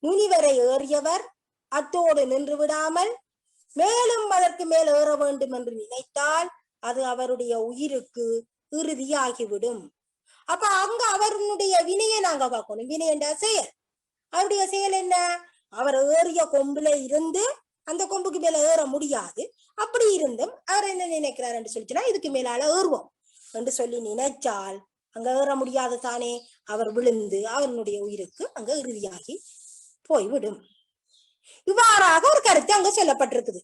நுனிவரை ஏறியவர் அத்தோடு நின்று விடாமல் மேலும் அதற்கு மேல் ஏற வேண்டும் என்று நினைத்தால் அது அவருடைய உயிருக்கு இறுதியாகிவிடும். அப்ப அங்க அவருடைய வினையை நாங்க பார்க்கணும். வினை என்ற செயல், அவருடைய செயல் என்ன? அவர் ஏறிய கொம்புல இருந்து அந்த கொம்புக்கு மேல ஏற முடியாது, அப்படி இருந்தும் அவர் என்ன நினைக்கிறார் என்று சொல்லிச்சுன்னா இதுக்கு மேலால ஏறுவோம் என்று சொல்லி நினைச்சால் அங்க ஏற முடியாது தானே, அவர் விழுந்து அவருடைய உயிருக்கு அங்க இறுதியாகி போய்விடும். இவ்வாறாக ஒரு கருத்து அங்க சொல்லப்பட்டிருக்குது.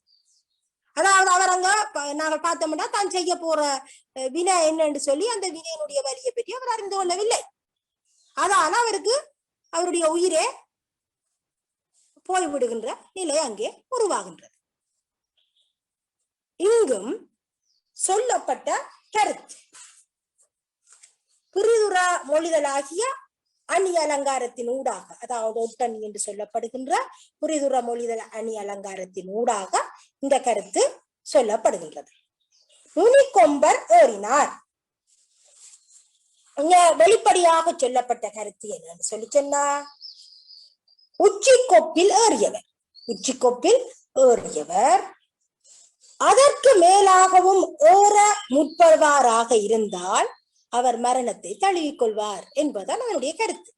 அதாவது அவர் அங்க நாங்கள் பார்த்தோம்னா தான் செய்ய போற வினை என்னன்னு சொல்லி அந்த வினையினுடைய வலியை பற்றி அவர் அறிந்து கொள்ளவில்லை. அதனால அவருக்கு அவருடைய உயிரே போய்விடுகின்ற நிலை அங்கே உருவாகின்றது. இங்கும் சொல்லப்பட்ட கருத்து பிரிதுர மொழிதலாகிய அணி அலங்காரத்தின் ஊடாக, அதாவது ஒட்டணி என்று சொல்லப்படுகின்ற புரிதுர மொழிதல் அணி அலங்காரத்தின் ஊடாக இந்த கருத்து சொல்லப்படுகின்றது. நுனிக்கொம்பர் ஏறினார், இங்க வெளிப்படையாக சொல்லப்பட்ட கருத்து என்னன்னு சொல்லி சொன்னா, உச்சி கொப்பில் ஏறியவர், உச்சி கொப்பில் ஏறியவர் அதற்கு மேலாகவும் ஏற முற்படுவாராக இருந்தால் அவர் மரணத்தை தழுவிக்கொள்வார் என்பதுதான் அவனுடைய கருத்து.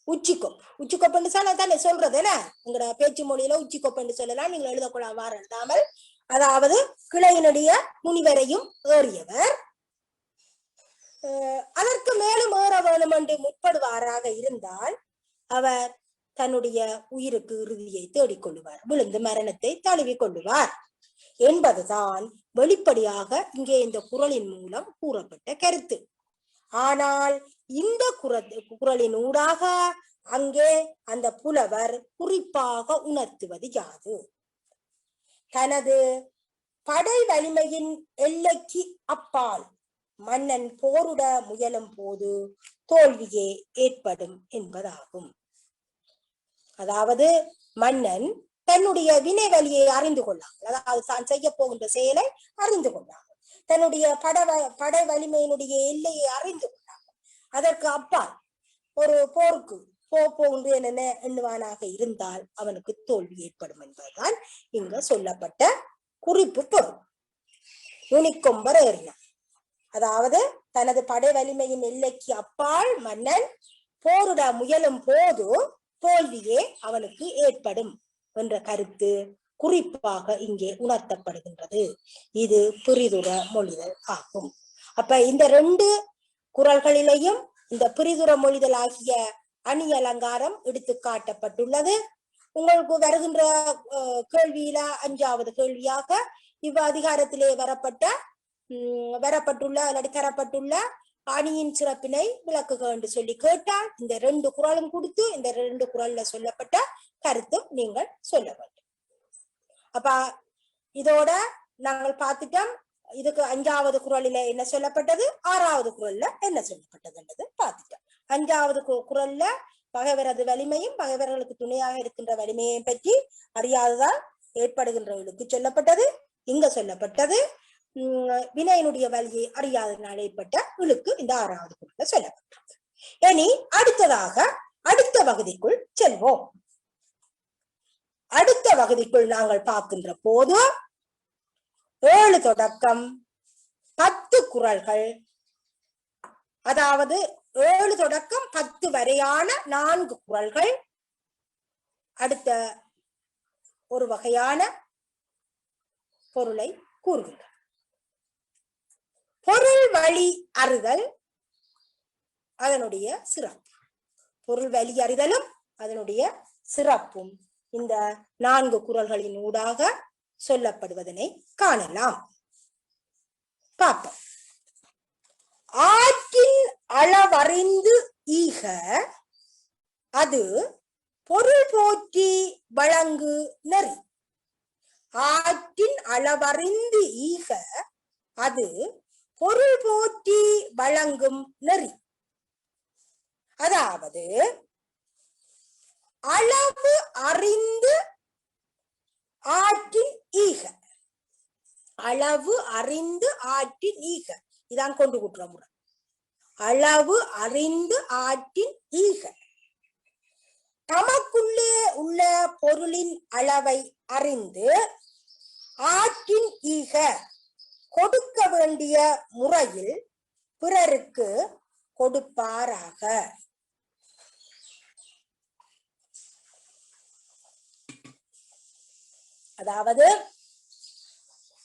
உச்சிக்கொப்பு, உச்சிக்கொப்பு தானே சொல்றது என்ன, உங்களோட பேச்சு மொழியில உச்சிக்கொப்பு சொல்லலாம், நீங்கள் எழுதக்கூடாது எழுதாமல். அதாவது கிளையினுடைய முனிவரையும் ஏறியவர் அதற்கு மேலும் ஏற வேணும் என்று முற்படுவாராக இருந்தால் அவர் தன்னுடைய உயிருக்கு இறுதியை தேடிக்கொள்ளுவார், விழுந்து மரணத்தை தழுவி கொள்ளுவார் என்பதுதான் வெளிப்படையாக இங்கே இந்த குறளின் மூலம் கூறப்பட்ட கருத்து. ஆனால் இந்த குறளின் ஊடாக அங்கே அந்த புலவர் குறிப்பாக உணர்த்துவது யாது? தனது படை வலிமையின் எல்லைக்கு அப்பால் மன்னன் போரிட முயலும் போது தோல்வியே ஏற்படும் என்பதாகும். அதாவது மன்னன் தன்னுடைய வினை வலியை அறிந்து கொள்ளாமல், அதாவது தான் செய்ய போகின்ற செயலை அறிந்து கொள்ளாமல், தன்னுடைய படை வலிமையினுடைய எல்லையை அறிந்து கொள்ளாமல் அதற்கு அப்பால் ஒரு போருக்கு போகின்றேன் என எண்ணுவானாக இருந்தால் அவனுக்கு தோல்வி ஏற்படும் என்பதுதான் இங்க சொல்லப்பட்ட குறிப்பு பொருள். நுனிக்கொம்பர் ஏறினார், அதாவது தனது படை வலிமையின் எல்லைக்கு அப்பால் மன்னன் போரிட முயலும் போது தோல்வியே அவனுக்கு ஏற்படும் என்ற கருத்து குறிப்பாக இங்கே உணர்த்தப்படுகின்றது. இது பிரிதுர மொழிதல் ஆகும். அப்ப இந்த ரெண்டு குறள்களிலேயும் இந்த பிரிதுர மொழிதல் ஆகிய அணி அலங்காரம் எடுத்து காட்டப்பட்டுள்ளது. உங்களுக்கு வருகின்ற கேள்வியில 5வது கேள்வியாக இவ் அதிகாரத்திலே வரப்பட்டுள்ள அல்லது தரப்பட்டுள்ள அணியின் சிறப்பினை விளக்குக என்று சொல்லி கேட்டால் இந்த 2 குறளும் கொடுத்து இந்த 2 குறள்ல சொல்லப்பட்ட கருத்தும் நீங்கள் சொல்ல வேண்டும். அப்ப இதோட நாங்கள் பார்த்துட்டோம். இதுக்கு 5வது குறளில என்ன சொல்லப்பட்டது, 6வது குறள்ல என்ன சொல்லப்பட்டதுன்றது பார்த்துட்டோம். 5வது குறள்ல பகைவரது வலிமையும் பகைவர்களுக்கு துணையாக இருக்கின்ற வலிமையையும் பற்றி அறியாததால் ஏற்படுகின்றவர்களுக்கு சொல்லப்பட்டது. இங்க சொல்லப்பட்டது வினையினுடைய வலியை அறியாதனால் ஏற்பட்ட இழுக்கு இந்த 6வது குறள்ல சொல்லப்பட்டது. இனி அடுத்ததாக அடுத்த பகுதிக்குள் செல்வோம். அடுத்த பகுதிக்குள் நாங்கள் பார்க்கின்ற போது 7 தொடக்கம் 10 குறள்கள், அதாவது 7 தொடக்கம் 10 வரையான 4 குறள்கள், அடுத்த ஒரு வகையான பொருளை கூறுகின்றன. பொருள் வழி அறிதல் அதனுடைய சிறப்பு. பொருள் வழி அறிதலும் அதனுடைய சிறப்பும் இந்த 4 குறள்களின் ஊடாக சொல்லப்படுவதனை காணலாம். பார்ப்போம். ஆற்றின் அளவறிந்து ஈக அது பொருள் போற்றி வழங்கு நெறி. ஆற்றின் அளவறிந்து ஈக அது பொருள் போற்றி வழங்கும் நெறி. அதாவது அளவு அறிந்து ஆற்றின் ஈக, அளவு அறிந்து ஆற்றின் ஈக, இதான் கொண்டு கூட்டுற முறை. அளவு அறிந்து ஆற்றின் ஈக தமக்குள்ளே உள்ள பொருளின் அளவை அறிந்து ஆற்றின் ஈக கொடுக்க வேண்டிய முறையில் பிறருக்கு கொடுப்பாராக. அதாவது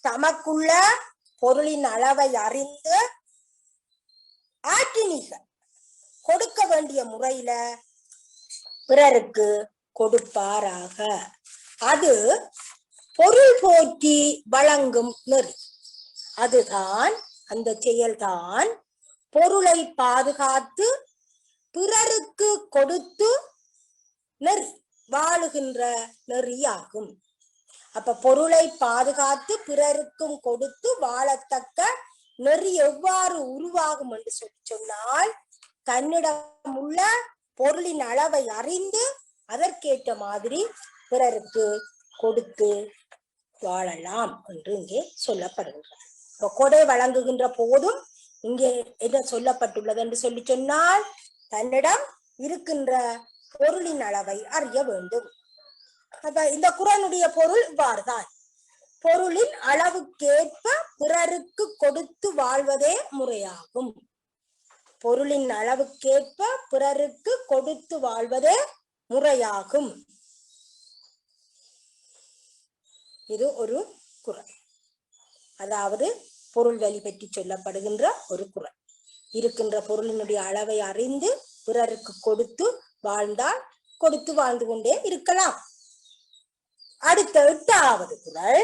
தமக்குள்ள பொருளின் அளவை அறிந்து ஆற்றின் ஈக கொடுக்க வேண்டிய முறையில பிறருக்கு கொடுப்பாராக. அது பொருள் போற்றி வழங்கும் நெறி. அதுதான், அந்த செயல்தான் பொருளை பாதுகாத்து பிறருக்கு கொடுத்து நெறி வாழுகின்ற நெறியாகும். அப்ப பொருளை பாதுகாத்து பிறருக்கும் கொடுத்து வாழத்தக்க நெறி எவ்வாறு உருவாகும் என்று சொன்னால், தன்னிடம் உள்ள பொருளின் அளவை அறிந்து அதற்கேற்ற மாதிரி பிறருக்கு கொடுத்து வாழலாம் என்று இங்கே சொல்லப்படுகின்றது. இப்ப கொடை வழங்குகின்ற போதும் இங்கே என்ன சொல்லப்பட்டுள்ளது என்று சொன்னால், தன்னிடம் இருக்கின்ற பொருளின் அளவை அறிய வேண்டும். அப்ப இந்த குறளுடைய பொருள் இவ்வாறுதான். பொருளின் அளவுக்கேற்ப பிறருக்கு கொடுத்து வாழ்வதே முறையாகும். பொருளின் அளவுக்கேற்ப பிறருக்கு கொடுத்து வாழ்வதே முறையாகும். இது ஒரு குறள். அதாவது பொருள் வழி பற்றி சொல்லப்படுகின்ற ஒரு குறள். இருக்கின்ற பொருளினுடைய அளவை அறிந்து பிறருக்கு கொடுத்து வாழ்ந்தால் கொடுத்து வாழ்ந்து கொண்டே இருக்கலாம். அடுத்த 8வது குறள்.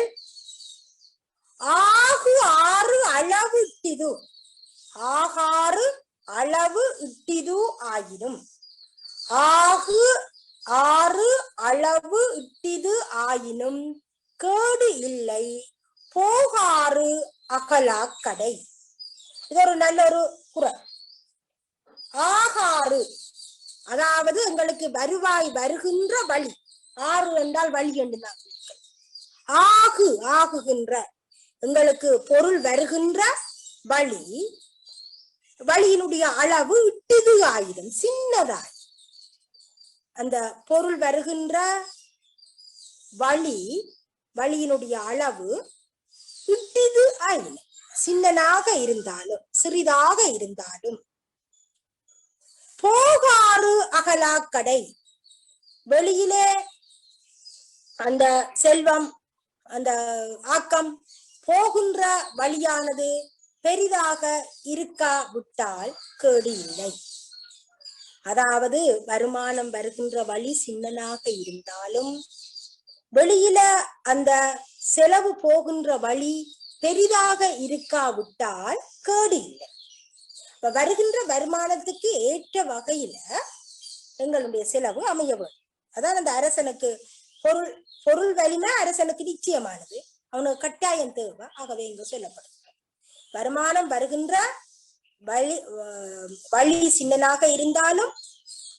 ஆகு ஆறு அளவு இட்டிது, ஆகாறு அளவு இட்டிது ஆயினும். ஆகு ஆறு அளவு இட்டிது ஆயினும் கேடு இல்லை போகாறு அகலாக்கடை. இது ஒரு நல்ல ஒரு குறள். ஆகாறு அதாவது எங்களுக்கு வருவாய் வருகின்ற வழி. ஆறு என்றால் வழி என்று நான் ஆகு ஆகுகின்ற எங்களுக்கு பொருள் வருகின்ற வழி, வழியினுடைய அளவு இட்டிது ஆயிடும், சின்னதாய். அந்த பொருள் வருகின்ற வழி, வழியினுடைய அளவு இட்டிது ஆயிடும், சின்னனாக இருந்தாலும் சிறிதாக இருந்தாலும். போகாறு அகலாக்கடை, வெளியிலே அந்த செல்வம் அந்த ஆக்கம் போகின்ற வழியானது பெரிதாக இருக்காவிட்டால் கேடு இல்லை. அதாவது வருமானம் வருகின்ற வழி சின்னனாக இருந்தாலும் வெளியில அந்த செலவு போகின்ற வழி பெரிதாக இருக்காவிட்டால் கேடு இல்லை. இப்ப வருகின்ற வருமானத்துக்கு ஏற்ற வகையில எங்களுடைய செலவு அமைய வேண்டும். அதான் அந்த அரசனுக்கு பொருள் பொருள் வலிமை அரசனுக்கு நிச்சயமானது, அவனுக்கு கட்டாயம் தேவை. ஆகவே இங்க சொல்லப்படுகிறது வருமானம் வருகின்ற வழி சின்னனாக இருந்தாலும்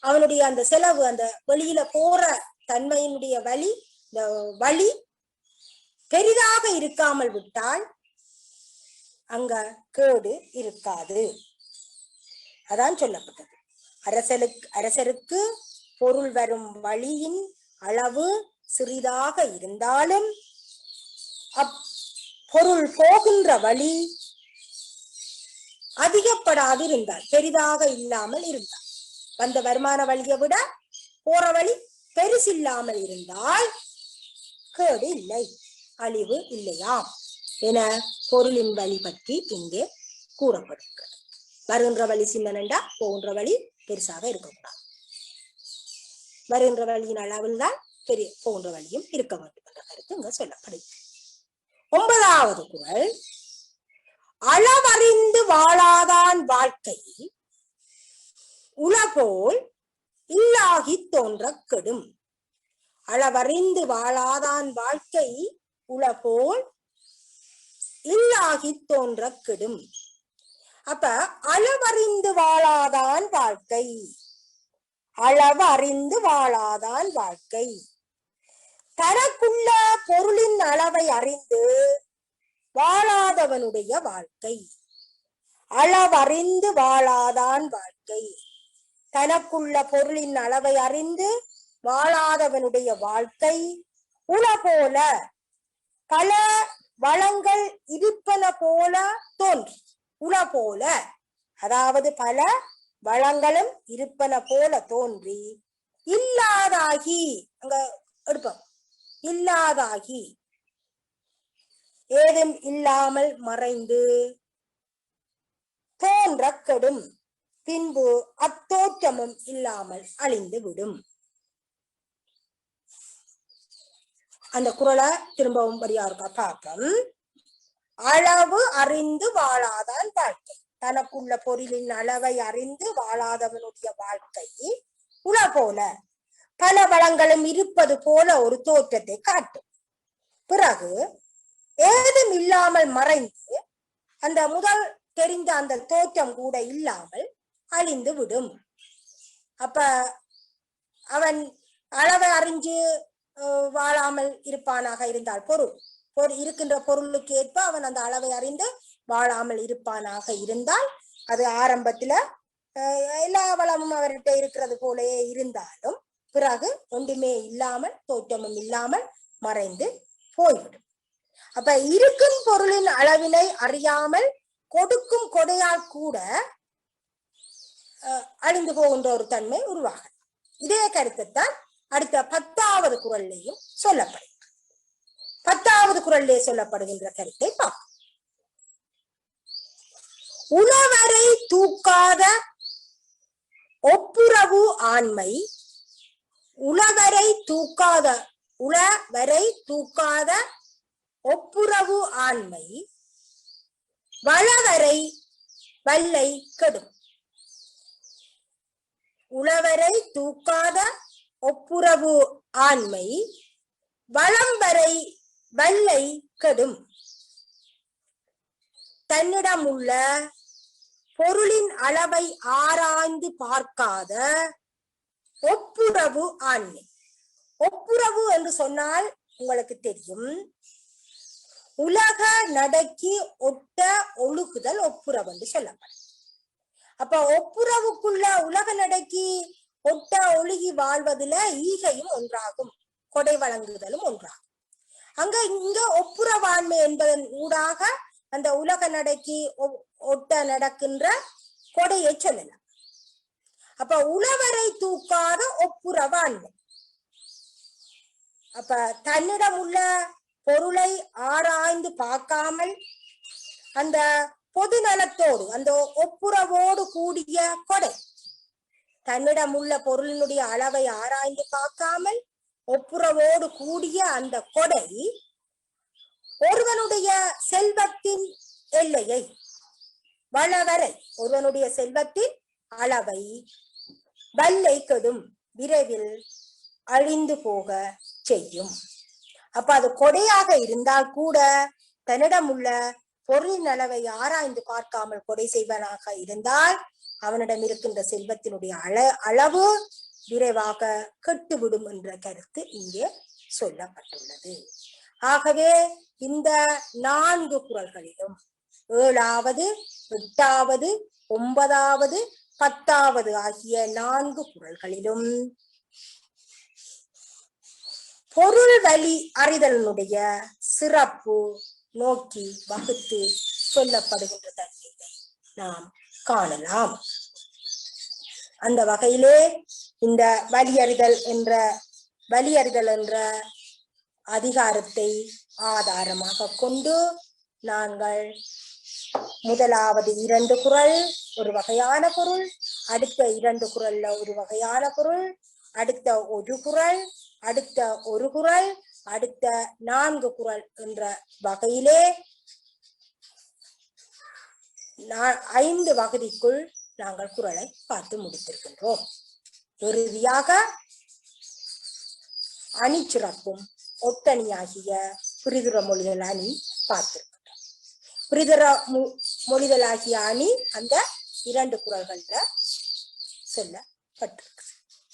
அவனுடைய அந்த செலவு அந்த வெளியில போற தன்மையினுடைய வழி பெரிதாக இருக்காமல் விட்டால் அங்க கேடு இருக்காது. அதான் சொல்லப்பட்டது. அரசருக்கு பொருள் வரும் வழியின் அளவு சிறிதாக இருந்தாலும் அப்பொருள் போகின்ற வழி அதிகப்படாது இருந்தால், பெரிதாக இல்லாமல் இருந்தால், வந்த வருமான வழியை விட போற வழி பெருசில்லாமல் இருந்தால் கேடு இல்லை, அழிவு இல்லையாம் என பொருளின் வழி பற்றி இங்கே கூறப்படுகிறது. வருகின்ற வழி சின்னனண்டா போகின்ற வழி பெருசாக இருக்கக்கூடாது. வருகின்ற வழியின் அளவில் தான் பெரிய போகின்ற வழியும் இருக்க வேண்டும் என்ற கருத்து இங்க சொல்லப்படுது. 9வது குறள், அளவறிந்து வாழாதான் வாழ்க்கை உளபோல் இல்லாகி தோன்ற கெடும். அளவறிந்து வாழாதான் வாழ்க்கை உளபோல் இல்லாகி தோன்ற கெடும். அப்ப அளவறிந்து வாழாதான் வாழ்க்கை, அளவு அறிந்து வாழாதான் வாழ்க்கை, தனக்குள்ள பொருளின் அளவை அறிந்து வாழாதவனுடைய வாழ்க்கை. அளவறிந்து வாழாதான் வாழ்க்கை, தனக்குள்ள பொருளின் அளவை அறிந்து வாழாதவனுடைய வாழ்க்கை. உள போல பல வளங்கள் இருப்பன போல தோன்றி, உள போல அதாவது பல வளங்களும் இருப்பன போல தோன்றி இல்லாதாகி, அங்க எடுப்போம், இல்லாதாகி ஏதும் இல்லாமல் மறைந்து தோன்ற கெடும். பின்பு அத்தோற்றமும் இல்லாமல் அழிந்து விடும். அந்த குறளை திரும்பவும் படியா இருக்கா பார்ப்போம். அளவு அறிந்து வாழாதான் வாழ்க்கை, தனக்குள்ள பொருளின் அளவை அறிந்து வாழாதவனுடைய வாழ்க்கை உள போல பல வளங்களும் இருப்பது போல ஒரு தோற்றத்தை காட்டும். பிறகு ஏதும் இல்லாமல் மறைந்து அந்த முதல் தெரிந்த அந்த தோற்றம் கூட இல்லாமல் அழிந்து விடும். அப்ப அவன் அளவை அறிஞ்சு வாழாமல் இருப்பானாக இருந்தால், பொருள் இருக்கின்ற பொருளுக்கு ஏற்ப அவன் அந்த அளவை அறிந்து வாழாமல் இருப்பானாக இருந்தால், அது ஆரம்பத்துல எல்லா வளமும் அவர்கிட்ட இருக்கிறது போலயே இருந்தாலும் பிறகு ஒன்றுமே இல்லாமல் தோற்றமும் இல்லாமல் மறைந்து போய்விடும். அப்ப இருக்கும் பொருளின் அளவினை அறியாமல் கொடுக்கும் கொடையால் கூட அழிந்து போகின்ற ஒரு தன்மை உருவாகும். இதே கருத்தைத்தான் அடுத்த 10வது குறள்லையும் சொல்லப்படுகிறது. 10வது குறளிலே சொல்லப்படுகின்ற கருத்தை பார்ப்போம். உளவரை தூக்காத ஒப்புரவு ஆண்மை, உளவரை தூக்காத ஒப்புரவு ஆண்மை வளவரை வல்லை கெடும். உளவரை தூக்காத ஒப்புரவு ஆண்மை வளம்பரை வல்லை கெடும். தன்னிடம் உள்ள பொருளின் அளவை ஆராய்ந்து பார்க்காத ஒப்புரவு ஆண்மை. ஒப்புரவு என்று சொன்னால் உங்களுக்கு தெரியும், உலக நடைக்கு ஒட்ட ஒழுகுதல் ஒப்புரவு என்று சொல்லப்படும். அப்ப ஒப்புரவுக்குள்ள உலக நடைக்கு ஒட்ட ஒழுகி வாழ்வதில ஈகையும் ஒன்றாகும், கொடை வழங்குதலும் ஒன்றாகும். இங்க ஒப்புரவாண்மை என்பதன் ஊடாக அந்த உலக நடைக்கு ஒட்ட நடக்கின்ற கொடையை சொல்லலாம். அப்ப உளவரை தூக்காத ஒப்புரவாண்மை, அப்ப தன்னிடம் உள்ள பொருளை ஆராய்ந்து பார்க்காமல் அந்த பொது நலத்தோடு அந்த ஒப்புரவோடு கூடிய கொடை, தன்னிடம் உள்ள பொருளினுடைய அளவை ஆராய்ந்து பார்க்காமல் ஒப்புரவோடு கூடிய அந்த கொடை ஒருவனுடைய செல்வத்தின் எல்லையை வளவரை, ஒருவனுடைய செல்வத்தின் அளவை வல்லை கெடும், விரைவில் அழிந்து போக செய்யும். அப்ப அது கொடையாக இருந்தால் கூட தன்னிடம் உள்ள பொருளின் அளவை ஆராய்ந்து பார்க்காமல் கொடை செய்வனாக இருந்தால் அவனிடம் இருக்கின்ற செல்வத்தினுடைய அளவு விரைவாக கெட்டுவிடும் என்ற கருத்து இங்கே சொல்லப்பட்டுள்ளது. ஆகவே இந்த 4 குறள்களிலும் 7வது, 8வது, 9வது, 10வது ஆகிய 4 குறள்களிலும் பொருள் வழி அறிதலினுடைய சிறப்பு நோக்கி வகுத்து சொல்லப்படுகின்ற தன்மையை நாம் காணலாம். அந்த வகையிலே இந்த வலியறிதல் என்ற அதிகாரத்தை ஆதாரமாக கொண்டு நாங்கள் முதலாவது 2 குறள் ஒரு வகையான பொருள், அடுத்த 2 குறள்ல ஒரு வகையான பொருள், அடுத்த ஒரு குறள், அடுத்த ஒரு குறள், அடுத்த 4 குறள் என்ற வகையிலே 5 வகுதிக்குள் நாங்கள் குறளை பார்த்து முடித்திருக்கின்றோம். இறுதியாக அணிச்சிறப்பும் ஒட்டணியாகிய பிரிதுர மொழிதல் அணி பார்த்திருக்கின்றோம். பிரிதுர மொழிதலாகிய அணி அந்த 2 குறள்கள்ல சொல்லப்பட்டிருக்கு.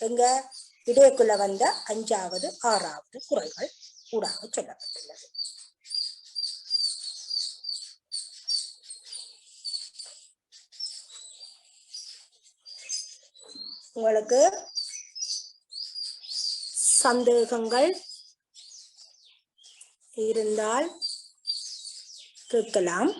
எங்க இடைக்குள்ள வந்த 5வது 6வது குறள்கள் ஊடாக சொல்லப்பட்டுள்ளது. உங்களுக்கு சந்தேகங்கள் இருந்தால் கேட்கலாம்.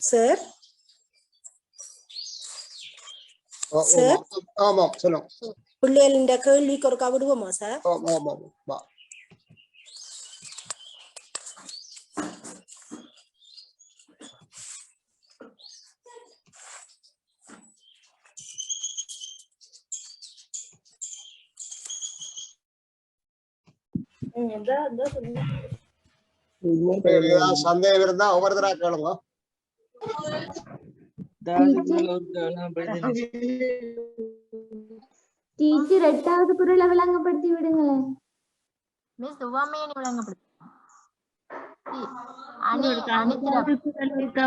சார் பிள்ளைகள் இந்த கேள்விக்கு ஒருக்கா விடுவோமா சார்? சந்தேகம் இருந்தா ஒவ்வொருத்தரா கேளுங்க. டீச்சர் 8வது குறளை விளங்கப்படுத்தி விடுங்களேன். மிஸ் உவமையை விளங்கப்படுத்தி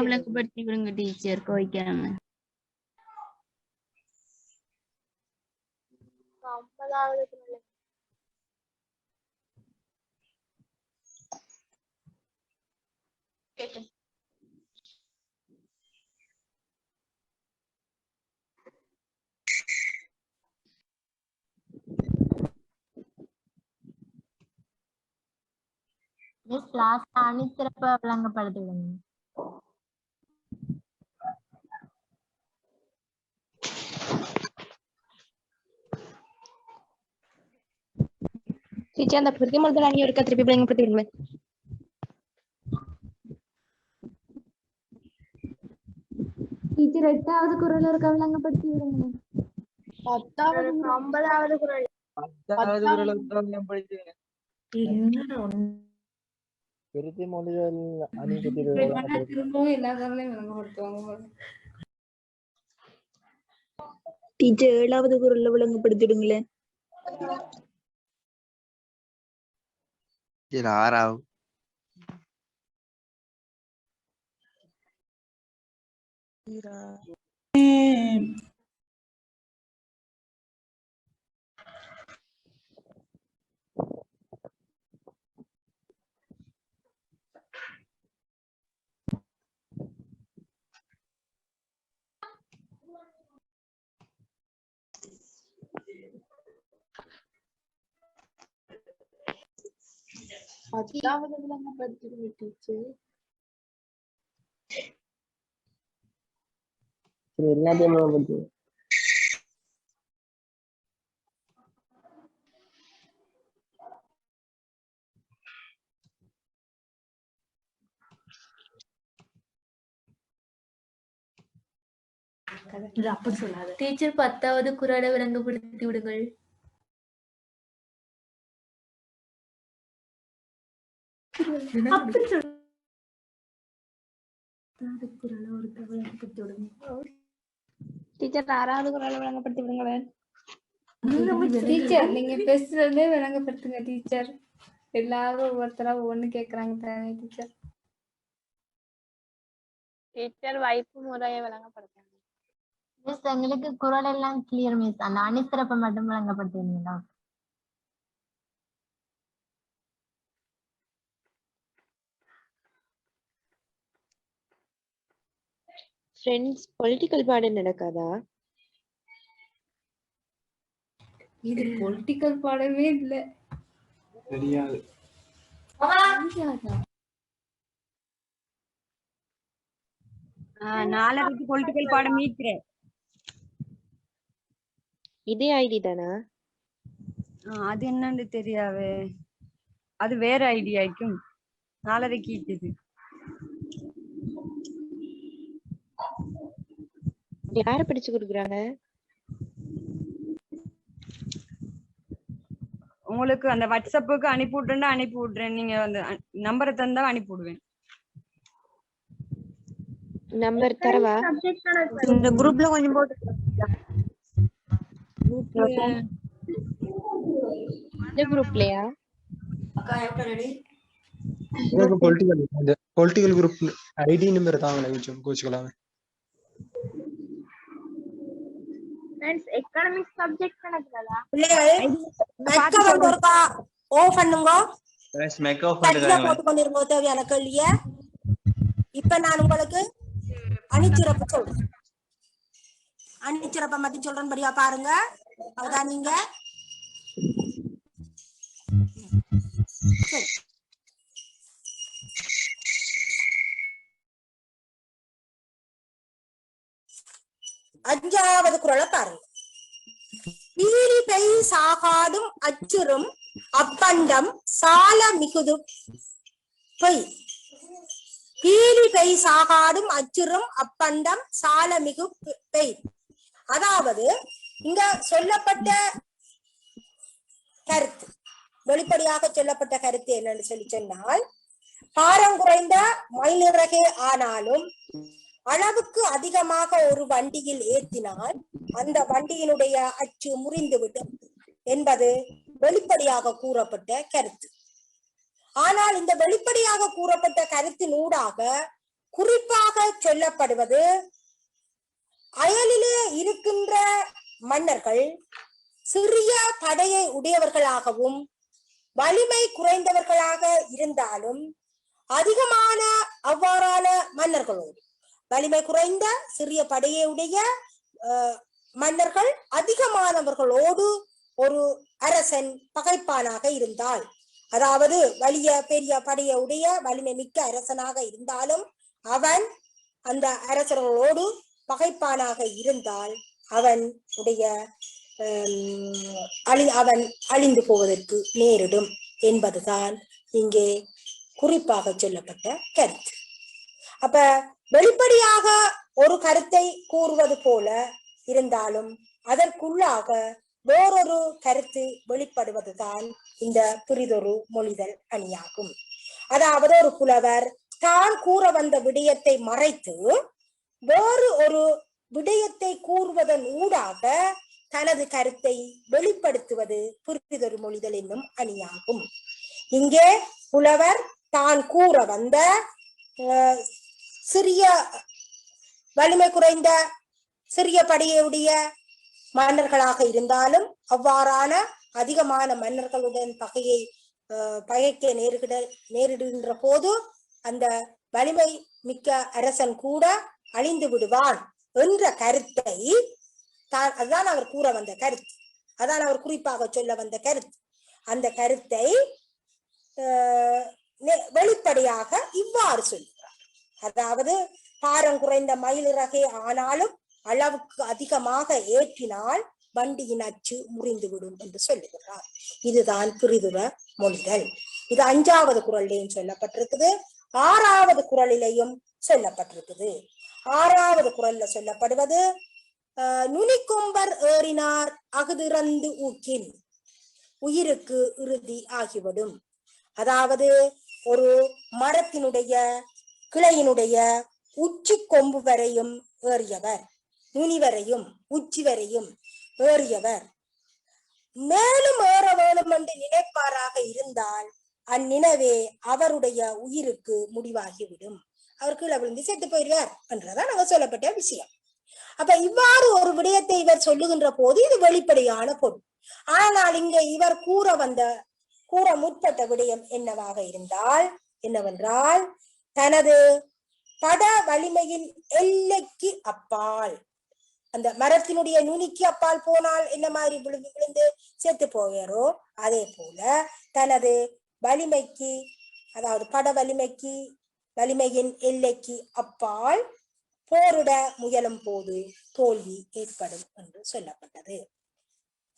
விளங்கப்படுத்தி விடுங்க டீச்சர். கோய்க்காம 50வது குறளை கேட்டேன். மிஸ் லாஸ்ட் அணிச்சிறப்ப விளங்கப்படுத்துங்க. டீச்சர் அந்த பிரதிமொழிதல் அணி ஒருக்கா திருப்பி விளங்கப்படுத்தி விடுங்க. டீச்சர் 8வது குறளை ஒருக்கா விளங்கப்படுத்தி விடுங்க. 50வது குறள் பிரதிமொழிதல் அணி டீச்சர் 7வது குறளை விளங்கப்படுத்திடுங்களேன். 6வது 10வது விளங்கப்படுத்திடுங்க டீச்சர். எல்லாத்தையும் விளங்கப்படுத்து. அப்படி சொல்லாத டீச்சர். 10வது குறளை விளங்கப்படுத்தி விடுங்கள். டீச்சர் 6வது குறளை விளங்கப்படுத்தி விடுங்களேன். டீச்சர் நீங்க பேசுறதே விளங்கப்படுத்துங்க டீச்சர். எல்லாரும் ஒவ்வொருத்தரா ஒவ்வொன்னு கேக்குறாங்க தானே டீச்சர். டீச்சர் வைப்பு முறையை விளங்கப்படுத்துங்க. மிஸ் எங்களுக்கு குறள் எல்லாம் கிளியர் மிஸ். அந்த அணிசிறப்பை மட்டும் விளங்கப்படுத்துவீங்களா? ஃப்ரெண்ட்ஸ் பொலிட்டிக்கல் பாடம் நடக்காதா? இது பொலிட்டிக்கல் பாடமே இல்ல. தெரியாது. தெரியாதா? நாளைக்கு பொலிட்டிக்கல் பாடம் மீட்கிறேன். இதே ஐடி தானா? அது என்னன்னு தெரியாவே. அது வேற ஐடியாக்கும் நாளைக்கு இது. யார படிச்சு கொடுக்குறாங்க? உங்களுக்கு அந்த வாட்ஸ்அப்புக்கு அனுப்பி விடுறேன். நீங்க அந்த நம்பரை தந்தா அனுப்பி விடுவேன். நம்பர் தரவா? இந்த குரூப்ல கொஞ்சம் போட்டு இந்த குரூப்லயா? பொலிட்டிக்கல் குரூப் ஐடி நம்பர் தாங்களே கொஞ்சம் கோச்சுக்கலாமே. எக்கனாமிக்ஸ் சப்ஜெக்ட் கணக்குலா பிள்ளைகள் மெக்க வந்து ஒருக்கா ஓ பண்ணுங்க. போட்டு கொண்டிருக்க தேவையான கேள்விய இப்ப நான் உங்களுக்கு அணிச்சிறப்பு சொல்றேன். அணிச்சிறப்பை மட்டும் சொல்றேன், படியா பாருங்க. அவதான் நீங்க சரி. அஞ்சாவது குறளை பாருங்க. பீரிபை சாகாடும் அச்சுறும் அப்பண்டம் சால மிகுது பெய். பீரிபை சாகாடும் அச்சுறும் அப்பண்டம் சால மிகு பெய். அதாவது இங்க சொல்லப்பட்ட கருத்து, வெளிப்படையாக சொல்லப்பட்ட கருத்து என்னன்னு சொல்லி சொன்னால், பாரம் குறைந்த மயிலிறகே ஆனாலும் அளவுக்கு அதிகமாக ஒரு வண்டியில் ஏற்றினால் அந்த வண்டியினுடைய அச்சு முறிந்துவிடும் என்பது வெளிப்படையாக கூறப்பட்ட கருத்து. ஆனால் இந்த வெளிப்படையாக கூறப்பட்ட கருத்தின் ஊடாக குறிப்பாக சொல்லப்படுவது, அயலிலே இருக்கின்ற மன்னர்கள் சிறிய படையை உடையவர்களாகவும் வலிமை குறைந்தவர்களாக இருந்தாலும் அதிகமான அவ்வாறான மன்னர்களோடு, வலிமை குறைந்த சிறிய படையை உடைய மன்னர்கள் அதிகமானவர்களோடு ஒரு அரசன் பகைப்பானாக இருந்தால், அதாவது வலிய பெரிய படையை உடைய வலிமை மிக்க அரசனாக இருந்தாலும் அவன் அந்த அரசர்களோடு பகைப்பானாக இருந்தால் அவன் உடைய அவன் அழிந்து போவதற்கு நேரிடும் என்பதுதான் இங்கே குறிப்பாக சொல்லப்பட்ட கருத்து. அப்ப வெளிப்படையாக ஒரு கருத்தை கூறுவது போல இருந்தாலும் அதற்குள்ளாக வேறொரு கருத்து வெளிப்படுவதுதான் இந்த பிறிதொரு மொழிதல் அணியாகும். அதாவது ஒரு புலவர் தான் கூற வந்த விடயத்தை மறைத்து வேறு ஒரு விடயத்தை கூறுவதன் ஊடாக தனது கருத்தை வெளிப்படுத்துவது பிறிதொரு மொழிதல் என்னும் அணியாகும். இங்கே புலவர் தான் கூற வந்த சிறிய வலிமை குறைந்த சிறிய படையுடைய மன்னர்களாக இருந்தாலும் அவ்வாறான அதிகமான மன்னர்களுடன் பகைக்க நேரிடுகின்ற போது அந்த வலிமை மிக்க அரசன் கூட அழிந்து விடுவான் என்ற கருத்தை அதுதான் அவர் கூற வந்த கருத்து, அதான் அவர் குறிப்பாக சொல்ல வந்த கருத்து. அந்த கருத்தை வெளிப்படையாக இவ்வாறு சொல்கிறார். அதாவது பாரம் குறைந்த மயிலிறகே ஆனாலும் அளவுக்கு அதிகமாக ஏற்றினால் வண்டியின் அச்சு முறிந்துவிடும் என்று சொல்லுகிறார். இதுதான் பிறிதுர மொழிகள். இது 5வது குறளிலேயும் சொல்லப்பட்டிருக்குது, 6வது குறளிலேயும் சொல்லப்பட்டிருக்குது. 6வது குறள்ல சொல்லப்படுவது, நுனிக்கொம்பர் ஏறினார் அகுதிறந்து ஊக்கின் உயிருக்கு இறுதி ஆகிவிடும். அதாவது ஒரு மரத்தினுடைய கிளையினுடைய உச்சி கொம்பு வரையும் ஏறியவர், நுனி வரையும் உச்சி வரையும் ஏறியவர் மேலும் ஏற வேணும் என்று நினைப்பாராக இருந்தால் அந்நினைவே அவருடைய உயிருக்கு முடிவாகிவிடும். அவர் கீழே விழுந்து செத்து போயிடுவார் என்றதான் நாங்க சொல்லப்பட்ட விஷயம். அப்ப இவ்வாறு ஒரு விடயத்தை இவர் சொல்லுகின்ற போது இது வெளிப்படையான பொருள். ஆனால் இங்க இவர் கூற முற்பட்ட விடயம் என்னவென்றால் தனது பட வலிமையின் எல்லைக்கு அப்பால், அந்த மரத்தினுடைய நுனிக்கு அப்பால் போனால் என்ன மாதிரி விழுந்து விழுந்து செத்து போவாரோ அதே போல தனது வலிமைக்கு, அதாவது பட வலிமையின் எல்லைக்கு அப்பால் போரிட முயலும் போது தோல்வி ஏற்படும் என்று சொல்லப்பட்டது.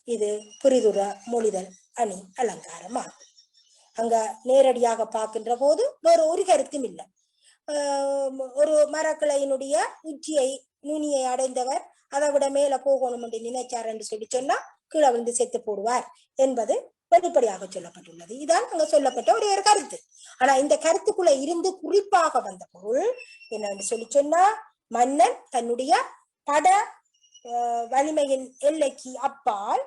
இது புரிதுர மொழிதல் அணி அலங்காரமாகும். அங்க நேரடியாக பார்க்கின்ற போது வேற ஒரு கருத்தும் இல்லை. ஒரு மரக்கிளையினுடைய உச்சியை நுனியை அடைந்தவர் அதை விட மேல போகணும் என்று நினைச்சார் என்று சொல்லி சொன்னா கீழே விழுந்து செத்து போடுவார் என்பது வெளிப்படையாக சொல்லப்பட்டுள்ளது. இதான் அங்க சொல்லப்பட்ட ஒரு கருத்து. ஆனா இந்த கருத்துக்குள்ள இருந்து குறிப்பாக வந்த பொருள் என்னன்னு சொல்லி சொன்னா, மன்னன் தன்னுடைய பட வலிமையின் எல்லைக்கு அப்பால்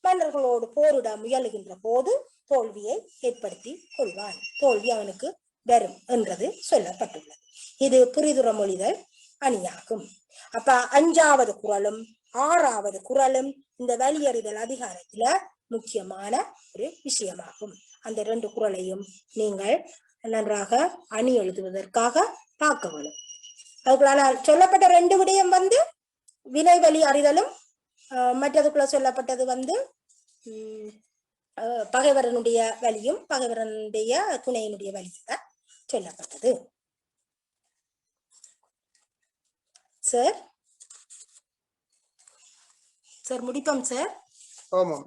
மன்னர்களோடு போரிட முயலுகின்ற போது தோல்வியை ஏற்படுத்தி கொள்வான், தோல்வி அவனுக்கு வரும் என்றது சொல்லப்பட்டுள்ளது. இது புரிதுர மொழிதல் அணியாகும். அப்ப 5வது குறளும் 6வது குறளும் இந்த வலியறிதல் அதிகாரத்துல முக்கியமான ஒரு விஷயமாகும். அந்த 2 குறளையும் நீங்கள் நன்றாக அணி எழுதுவதற்காக பார்க்க வேணும். அதுக்குள்ள சொல்லப்பட்ட 2 விடயம் வினை வலி அறிதலும், மற்றதுக்குள்ள சொல்லப்பட்டது பகைவரனுடைய வலியும் பகைவரனுடைய துணையினுடைய வலியும் தான் சொல்லப்பட்டது. சார் முடிப்போம் சார். ஆமாம்.